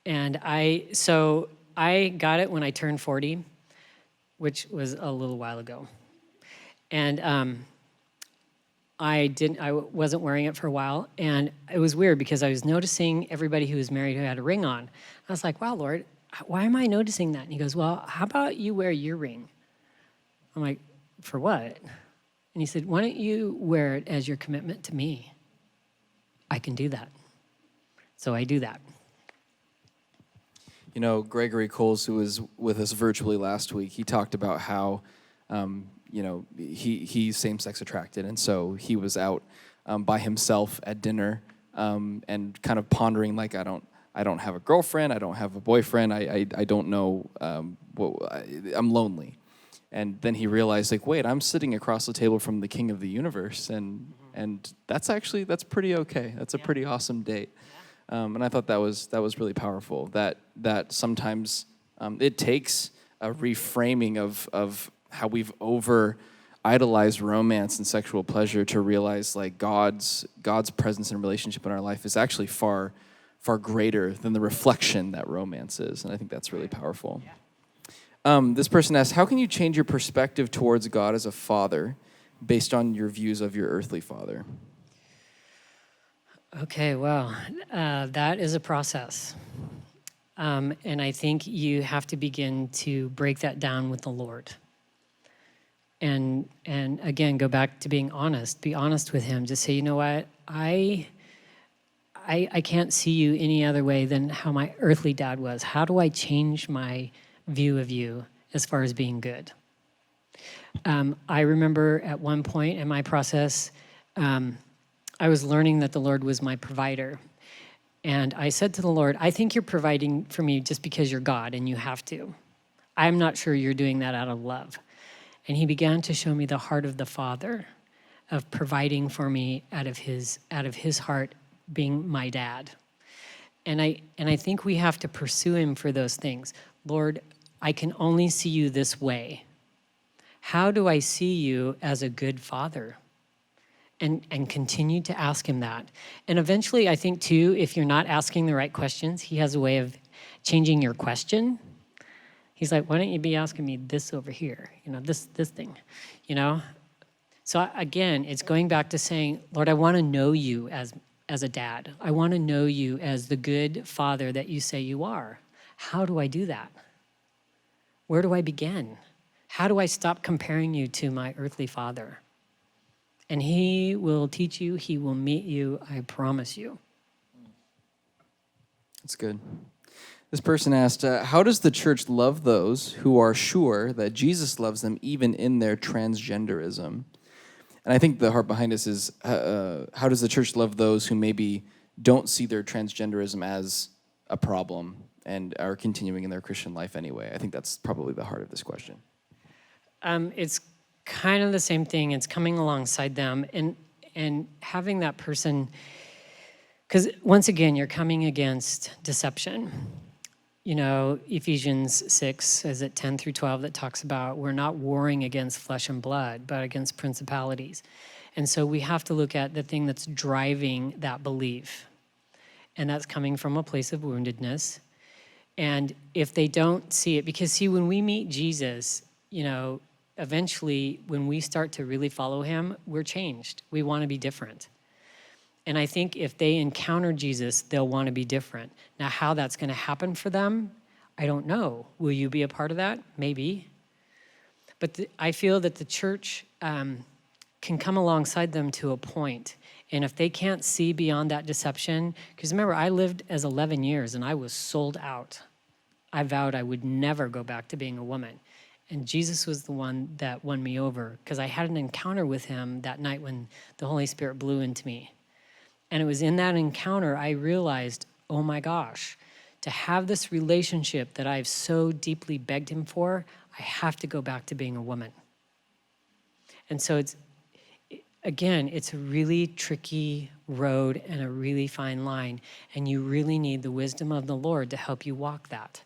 And I got it when I turned 40, which was a little while ago. And I wasn't wearing it for a while, and it was weird because I was noticing everybody who was married who had a ring on. I was like, wow, Lord, why am I noticing that? And he goes, well, how about you wear your ring? I'm like, for what? And he said, why don't you wear it as your commitment to me? I can do that. So I do that. You know, Gregory Coles, who was with us virtually last week, he talked about how he's same-sex attracted, and so he was out by himself at dinner and kind of pondering, like, I don't have a girlfriend, I don't have a boyfriend, I don't know, I'm lonely. And then he realized, like, wait, I'm sitting across the table from the King of the universe, and that's pretty okay. That's a pretty awesome date. And I thought that was really powerful. That sometimes it takes a reframing of how we've over idolized romance and sexual pleasure to realize, like, God's presence and relationship in our life is actually far greater than the reflection that romance is, and I think that's really powerful. This person asks, how can you change your perspective towards God as a father based on your views of your earthly father? Okay, well, that is a process. And I think you have to begin to break that down with the Lord. And again, go back to being honest. Be honest with him. Just say, you know what? I can't see you any other way than how my earthly dad was. How do I change my view of you as far as being good? I remember at one point in my process, I was learning that the Lord was my provider. And I said to the Lord, I think you're providing for me just because you're God and you have to. I'm not sure you're doing that out of love. And he began to show me the heart of the Father, of providing for me out of his heart, being my dad. And I think we have to pursue him for those things. Lord, I can only see you this way. How do I see you as a good father? And continue to ask him that. And eventually, I think, too, if you're not asking the right questions, he has a way of changing your question. He's like, why don't you be asking me this over here? This thing, So again, it's going back to saying, Lord, I want to know you as a dad. I want to know you as the good father that you say you are. How do I do that? Where do I begin? How do I stop comparing you to my earthly father? And he will teach you, he will meet you, I promise you. That's good. This person asked, how does the church love those who are sure that Jesus loves them even in their transgenderism? And I think the heart behind this is, how does the church love those who maybe don't see their transgenderism as a problem and are continuing in their Christian life anyway? I think that's probably the heart of this question. It's kind of the same thing. It's coming alongside them and having that person, because once again, you're coming against deception. Ephesians 6, is it 10 through 12, that talks about we're not warring against flesh and blood, but against principalities. And so we have to look at the thing that's driving that belief. And that's coming from a place of woundedness. And if they don't see it, because see, when we meet Jesus, eventually, when we start to really follow him, we're changed. We want to be different. And I think if they encounter Jesus, they'll want to be different. Now, how that's going to happen for them, I don't know. Will you be a part of that? Maybe. But I feel that the church can come alongside them to a point. And if they can't see beyond that deception, because remember, I lived as 11 years and I was sold out. I vowed I would never go back to being a woman. And Jesus was the one that won me over, because I had an encounter with him that night when the Holy Spirit blew into me. And it was in that encounter I realized, oh my gosh, to have this relationship that I've so deeply begged him for, I have to go back to being a woman. And so it's a really tricky road and a really fine line, and you really need the wisdom of the Lord to help you walk that.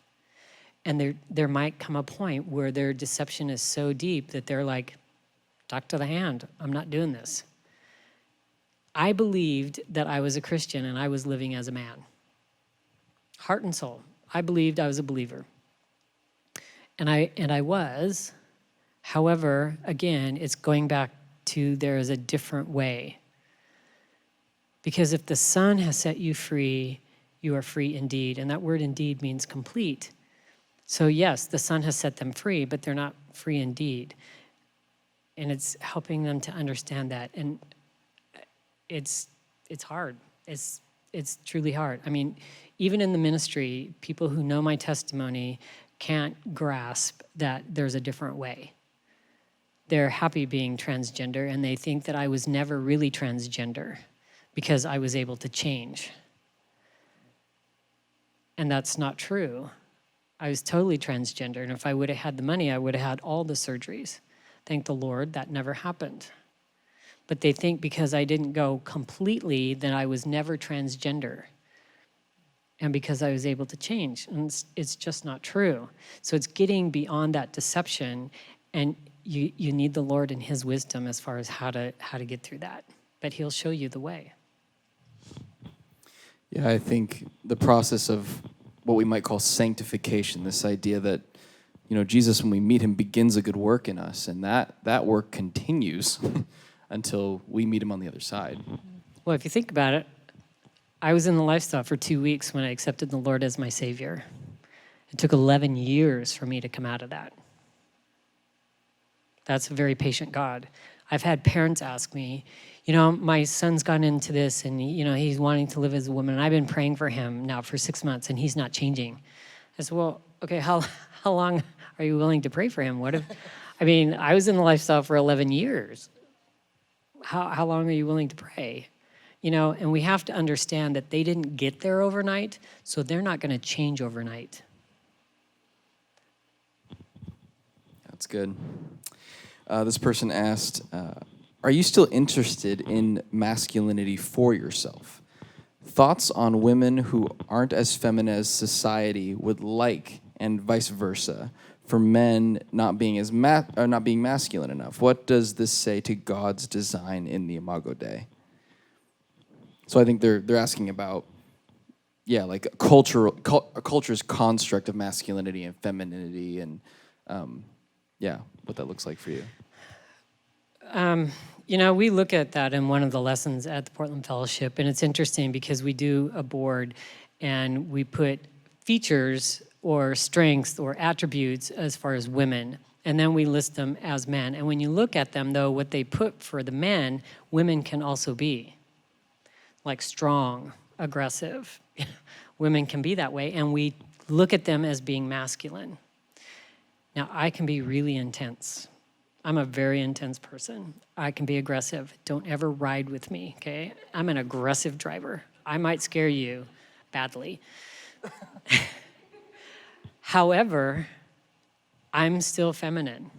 And there might come a point where their deception is so deep that they're like, talk to the hand, I'm not doing this. I believed that I was a Christian and I was living as a man. Heart and soul. I believed I was a believer. And I was. However, again, it's going back to there is a different way. Because if the Son has set you free, you are free indeed. And that word indeed means complete. So yes, the Son has set them free, but they're not free indeed. And it's helping them to understand that. And it's hard. It's truly hard. I mean, even in the ministry, people who know my testimony can't grasp that there's a different way. They're happy being transgender, and they think that I was never really transgender because I was able to change. And that's not true. I was totally transgender, and if I would have had the money, I would have had all the surgeries. Thank the Lord, that never happened. But they think because I didn't go completely, that I was never transgender. And because I was able to change. And it's just not true. So it's getting beyond that deception, and you need the Lord and his wisdom as far as how to get through that. But he'll show you the way. Yeah, I think the process of what we might call sanctification, this idea that, Jesus, when we meet him, begins a good work in us, and that work continues until we meet him on the other side. Well, if you think about it, I was in the lifestyle for 2 weeks when I accepted the Lord as my Savior. It took 11 years for me to come out of that. That's a very patient God. I've had parents ask me, my son's gone into this and, he's wanting to live as a woman. And I've been praying for him now for 6 months and he's not changing. I said, well, okay, how long are you willing to pray for him? I was in the lifestyle for 11 years. How long are you willing to pray? And we have to understand that they didn't get there overnight, so they're not going to change overnight. That's good. This person asked, are you still interested in masculinity for yourself? Thoughts on women who aren't as feminine as society would like, and vice versa, for men not being not being masculine enough. What does this say to God's design in the Imago Dei? So I think they're asking about, like a culture's construct of masculinity and femininity, and what that looks like for you. We look at that in one of the lessons at the Portland Fellowship, and it's interesting because we do a board and we put features or strengths or attributes as far as women, and then we list them as men. And when you look at them, though, what they put for the men, women can also be. Like strong, aggressive. Women can be that way, and we look at them as being masculine. Now, I can be really intense. I'm a very intense person. I can be aggressive. Don't ever ride with me, okay? I'm an aggressive driver. I might scare you badly. However, I'm still feminine.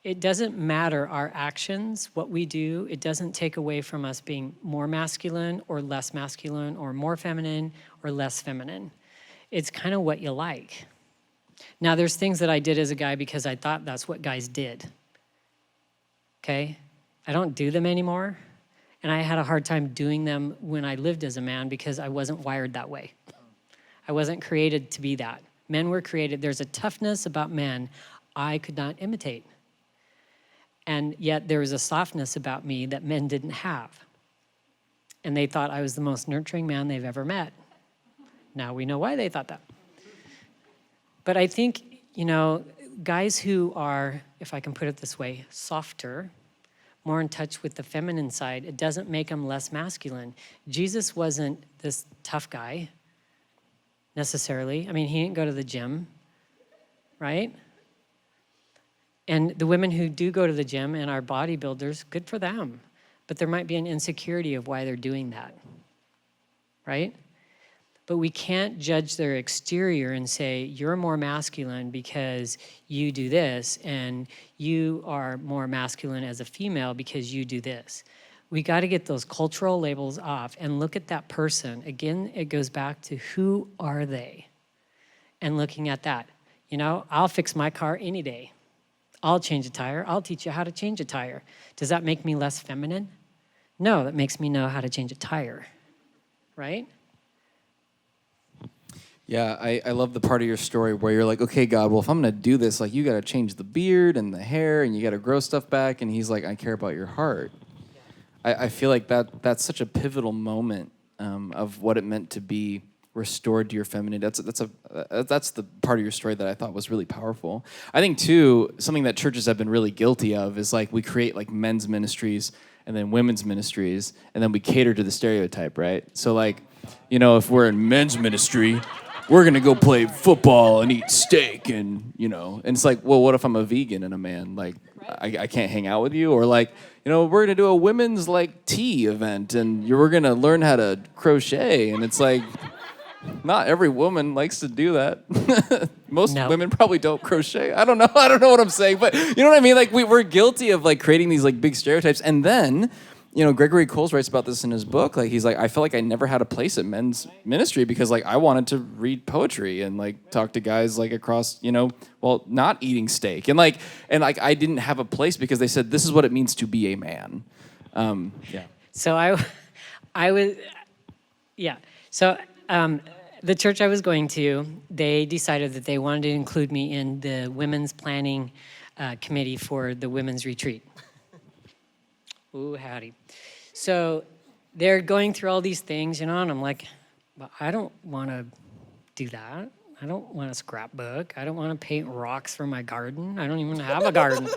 It doesn't matter our actions, what we do. It doesn't take away from us being more masculine or less masculine or more feminine or less feminine. It's kind of what you like. Now, there's things that I did as a guy because I thought that's what guys did. Okay? I don't do them anymore. And I had a hard time doing them when I lived as a man because I wasn't wired that way. I wasn't created to be that. Men were created. There's a toughness about men I could not imitate. And yet there was a softness about me that men didn't have. And they thought I was the most nurturing man they've ever met. Now we know why they thought that. But I think, guys who are, if I can put it this way, softer, more in touch with the feminine side, it doesn't make them less masculine. Jesus wasn't this tough guy. necessarily. I mean, he didn't go to the gym, right? And the women who do go to the gym and are bodybuilders, good for them. But there might be an insecurity of why they're doing that, right? But we can't judge their exterior and say, you're more masculine because you do this, and you are more masculine as a female because you do this. We got to get those cultural labels off and look at that person. Again, it goes back to who are they? And looking at that. You know, I'll fix my car any day. I'll change a tire. I'll teach you how to change a tire. Does that make me less feminine? No, that makes me know how to change a tire, right? Yeah, I love the part of your story where you're like, okay, God, well, if I'm going to do this, like, you got to change the beard and the hair, and you got to grow stuff back. And he's like, I care about your heart. I feel like that's such a pivotal moment of what it meant to be restored to your femininity. That's the part of your story that I thought was really powerful. I think, too, something that churches have been really guilty of is, like, we create, like, men's ministries and then women's ministries, and then we cater to the stereotype, right? So, like, you know, if we're in men's ministry, we're going to go play football and eat steak and, you know, and it's like, well, what if I'm a vegan and a man? Like, I can't hang out with you. Or like, you know, we're going to do a women's, like, tea event and we're going to learn how to crochet. And it's like, not every woman likes to do that. Most women probably don't crochet. I don't know what I'm saying, but you know what I mean? Like, we're guilty of, like, creating these, like, big stereotypes. And then, you know, Gregory Coles writes about this in his book. Like, he's like, I felt like I never had a place at men's ministry because, like, I wanted to read poetry and, like, talk to guys, like, across, you know, well, not eating steak. And I didn't have a place because they said, this is what it means to be a man. Yeah. So I was, yeah. So the church I was going to, they decided that they wanted to include me in the women's planning committee for the women's retreat. Ooh, howdy. So they're going through all these things, you know, and I'm like, well, I don't want to do that. I don't want to scrapbook. I don't want to paint rocks for my garden. I don't even have a garden,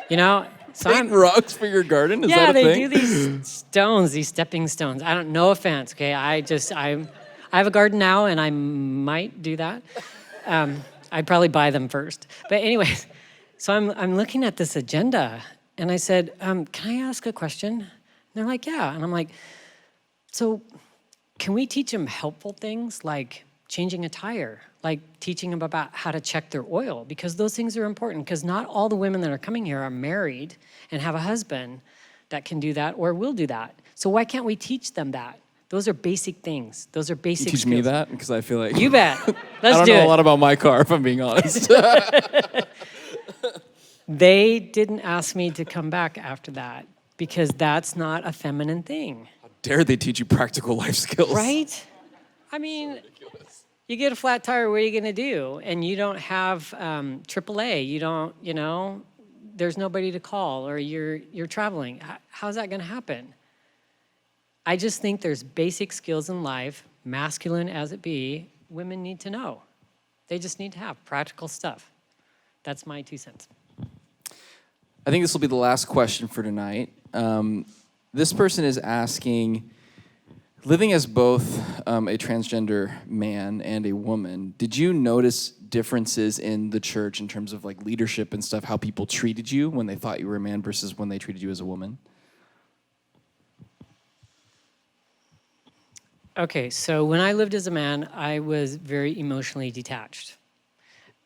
you know. So paint rocks for your garden? Is yeah, that a thing? they do these stones, these stepping stones. I don't, no offense, okay? I have a garden now, and I might do that. I'd probably buy them first. But anyways, so I'm looking at this agenda, and I said, can I ask a question? And they're like, yeah. And I'm like, so can we teach them helpful things like changing a tire, like teaching them about how to check their oil? Because those things are important, because not all the women that are coming here are married and have a husband that can do that or will do that. So why can't we teach them that? Those are basic things. Those are basic skills. Me that? Because I feel like... You bet. Let's do it. I don't know a lot about my car, if I'm being honest. They didn't ask me to come back after that because that's not a feminine thing. How dare they teach you practical life skills? Right? I mean, you get a flat tire, what are you going to do? And you don't have AAA. You don't, you know, there's nobody to call, or you're traveling. How's that going to happen? I just think there's basic skills in life, masculine as it be, women need to know. They just need to have practical stuff. That's my 2 cents. I think this will be the last question for tonight. This person is asking, living as both a transgender man and a woman, did you notice differences in the church in terms of, like, leadership and stuff, how people treated you when they thought you were a man versus when they treated you as a woman? Okay, so when I lived as a man, I was very emotionally detached.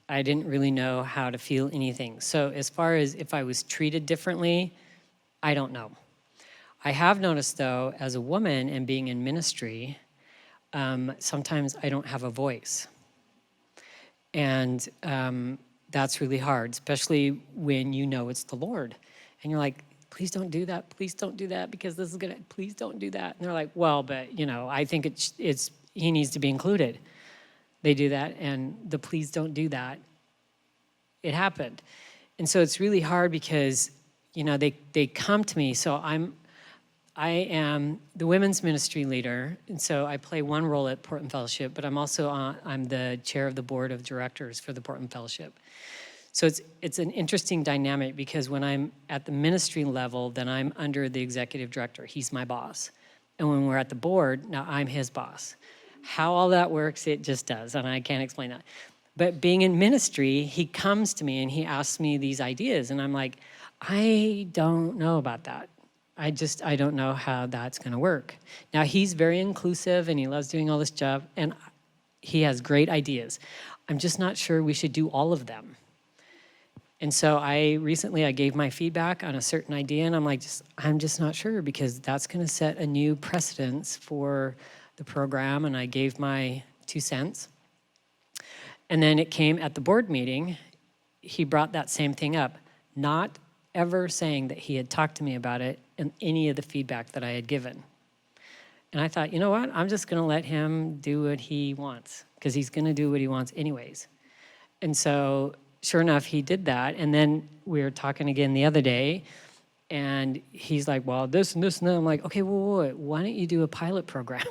I didn't really know how to feel anything. So as far as if I was treated differently, I don't know. I have noticed, though, as a woman and being in ministry, sometimes I don't have a voice. And that's really hard, especially when you know it's the Lord. And you're like, please don't do that. Please don't do that, because this is going to, please don't do that. And they're like, well, but, you know, I think it's he needs to be included. They do that, and the please don't do that, it happened. And so it's really hard because, you know, they come to me. So I am the women's ministry leader, and so I play one role at Portland Fellowship, but I'm the chair of the board of directors for the Portland Fellowship. So it's an interesting dynamic, because when I'm at the ministry level, then I'm under the executive director. He's my boss. And when we're at the board, now I'm his boss. how all that works, it just does, and I can't explain that. But being in ministry, he comes to me and he asks me these ideas, and I'm like, I don't know about that. I don't know how that's going to work. Now, he's very inclusive and he loves doing all this stuff, and he has great ideas. I'm just not sure we should do all of them. And so recently I gave my feedback on a certain idea, and I'm just not sure, because that's going to set a new precedence for the program, and I gave my 2 cents. And then it came at the board meeting, he brought that same thing up, not ever saying that he had talked to me about it in any of the feedback that I had given. And I thought, you know what, I'm just going to let him do what he wants, because he's going to do what he wants anyways. And so sure enough, he did that. And then we were talking again the other day, and he's like, well, this and this and that. I'm like, okay, well, why don't you do a pilot program?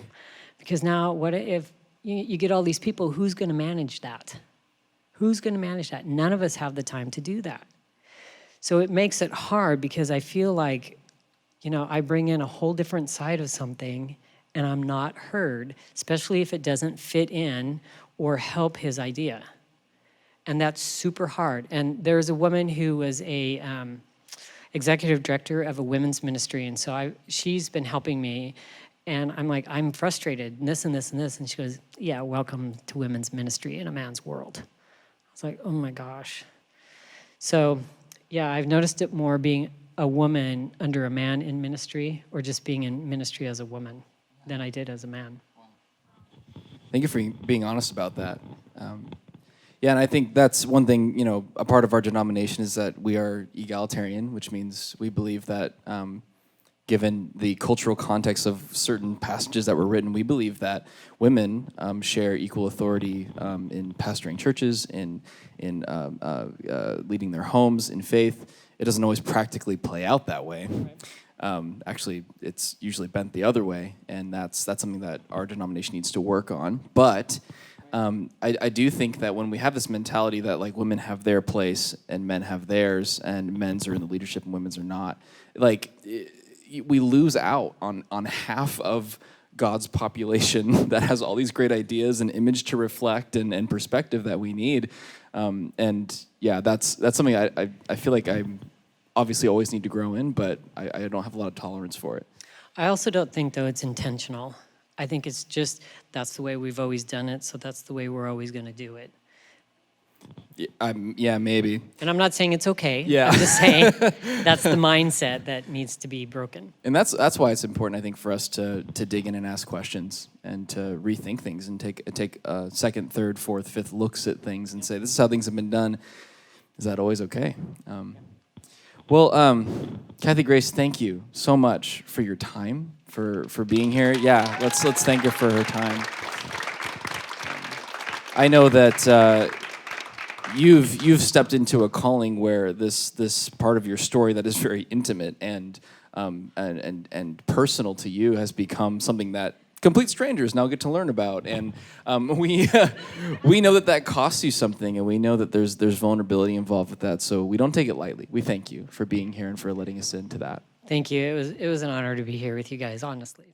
Because now what if you get all these people, who's going to manage that? Who's going to manage that? None of us have the time to do that. So it makes it hard, because I feel like, I bring in a whole different side of something and I'm not heard, especially if it doesn't fit in or help his idea. And that's super hard. And there's a woman who was a executive director of a women's ministry, and so she's been helping me, and I'm like, I'm frustrated, and this and this and this, and she goes, yeah, welcome to women's ministry in a man's world. I was like, oh my gosh. So yeah, I've noticed it more being a woman under a man in ministry, or just being in ministry as a woman, than I did as a man. Thank you for being honest about that. Yeah, and I think that's one thing, a part of our denomination is that we are egalitarian, which means we believe that given the cultural context of certain passages that were written, we believe that women share equal authority in pastoring churches, in leading their homes in faith. It doesn't always practically play out that way. Actually, it's usually bent the other way, and that's something that our denomination needs to work on. But I do think that when we have this mentality that like women have their place and men have theirs, and men's are in the leadership and women's are not, we lose out on half of God's population that has all these great ideas and image to reflect and perspective that we need. And yeah, that's something I feel like I obviously always need to grow in, but I don't have a lot of tolerance for it. I also don't think, though, it's intentional. I think it's just, that's the way we've always done it, so that's the way we're always going to do it. Yeah, maybe. And I'm not saying it's okay. Yeah. I'm just saying that's the mindset that needs to be broken. And that's why it's important, I think, for us to dig in and ask questions and to rethink things and take second, third, fourth, fifth looks at things and say, this is how things have been done. Is that always okay? Well, Kathy Grace, thank you so much for your time, for being here. Yeah, let's thank her for her time. I know that you've stepped into a calling where this part of your story that is very intimate and personal to you has become something that complete strangers now get to learn about, and we know that costs you something, and we know that there's vulnerability involved with that. So we don't take it lightly. We thank you for being here and for letting us into that. Thank you. It was an honor to be here with you guys, honestly.